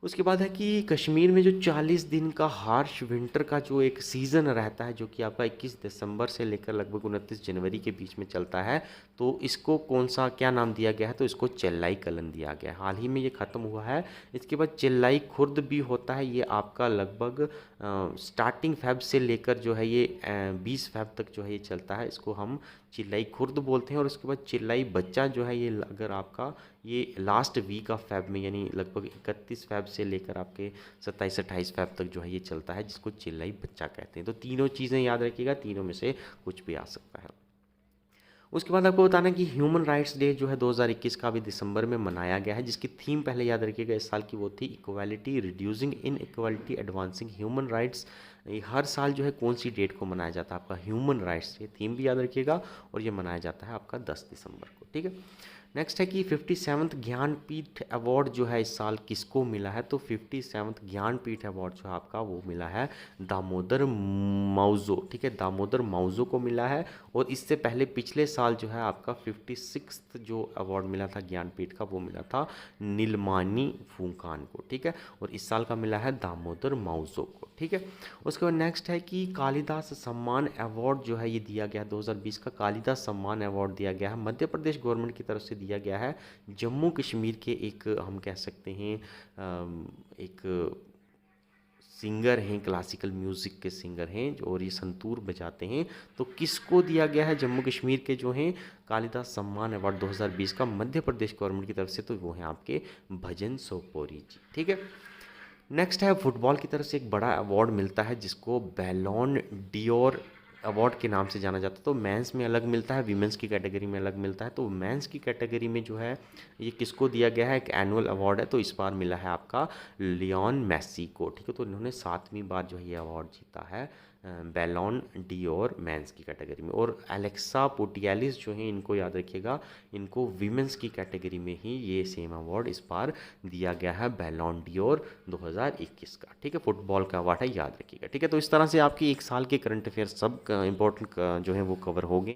उसके बाद है कि कश्मीर में जो 40 दिन का हार्श विंटर का जो एक सीज़न रहता है, जो कि आपका 21 दिसंबर से लेकर लगभग 29 जनवरी के बीच में चलता है, तो इसको कौन सा क्या नाम दिया गया है, तो इसको चेल्लाई कलन दिया गया है। हाल ही में ये ख़त्म हुआ है। इसके बाद चेल्लाई खुर्द भी होता है, ये आपका लगभग स्टार्टिंग फेब से लेकर जो है ये 20 फेब तक जो है ये चलता है, इसको हम चिल्लाई खुर्द बोलते हैं। और उसके बाद चिल्लाई बच्चा जो है ये अगर आपका ये लास्ट वीक ऑफ फेब में, यानी लगभग 31 फेब से लेकर आपके 27-28 फेब तक जो है ये चलता है, जिसको चिल्लाई बच्चा कहते हैं। तो तीनों चीज़ें याद रखिएगा, तीनों में से कुछ भी आ सकता है। उसके बाद आपको बताना कि ह्यूमन राइट्स डे जो है 2021 का भी दिसंबर में मनाया गया है, जिसकी थीम पहले याद रखिएगा इस साल की वो थी इक्वालिटी, रिड्यूसिंग इन इक्वालिटी, एडवांसिंग ह्यूमन राइट्स। ये हर साल जो है कौन सी डेट को मनाया जाता है, आपका ह्यूमन राइट्स डे, थीम भी याद रखिएगा, और ये मनाया जाता है आपका 10 दिसंबर को। ठीक है, नेक्स्ट है कि 57th ज्ञानपीठ अवार्ड जो है इस साल किसको मिला है, तो 57th ज्ञानपीठ अवार्ड जो है आपका वो मिला है दामोदर माउजो। ठीक है, दामोदर माउजो को मिला है। और इससे पहले पिछले साल जो है आपका 56th जो अवार्ड मिला था ज्ञानपीठ का, वो मिला था नीलमानी फूंकान को। ठीक है, और इस साल का मिला है दामोदर माउजो को। ठीक है, उसके बाद नेक्स्ट है कि कालिदास सम्मान अवार्ड जो है ये दिया गया 2020 का कालिदास सम्मान अवार्ड दिया गया है, मध्य प्रदेश गवर्नमेंट की तरफ से दिया गया है। जम्मू कश्मीर के एक हम कह सकते हैं एक सिंगर हैं, क्लासिकल म्यूज़िक के सिंगर हैं जो, और ये संतूर बजाते हैं। तो किसको दिया गया है जम्मू कश्मीर के जो हैं कालिदास सम्मान अवार्ड 2020 का मध्य प्रदेश गवर्नमेंट की तरफ से, तो वो हैं आपके भजन सोपोरी जी। ठीक है, नेक्स्ट है फुटबॉल की तरफ से एक बड़ा अवार्ड मिलता है जिसको बैलोन डियोर अवार्ड के नाम से जाना जाता है। तो मेंस में अलग मिलता है, वीमेंस की कैटेगरी में अलग मिलता है। तो मेंस की कैटेगरी में जो है ये किसको दिया गया है, एक एनुअल अवार्ड है, तो इस बार मिला है आपका लियोन मेसी को। ठीक है, तो इन्होंने 7वीं बार जो है ये अवार्ड जीता है बैलोन डियोर मेंस की कैटेगरी में। और एलेक्सा पुटियालिस जो हैं इनको याद रखिएगा, इनको वीमेंस की कैटेगरी में ही ये सेम अवार्ड इस बार दिया गया है बैलोन डियोर 2021 का। ठीक है, फुटबॉल का अवार्ड है, याद रखिएगा। ठीक है, तो इस तरह से आपकी एक साल के करंट अफेयर सब इंपॉर्टेंट जो है वो कवर हो गए।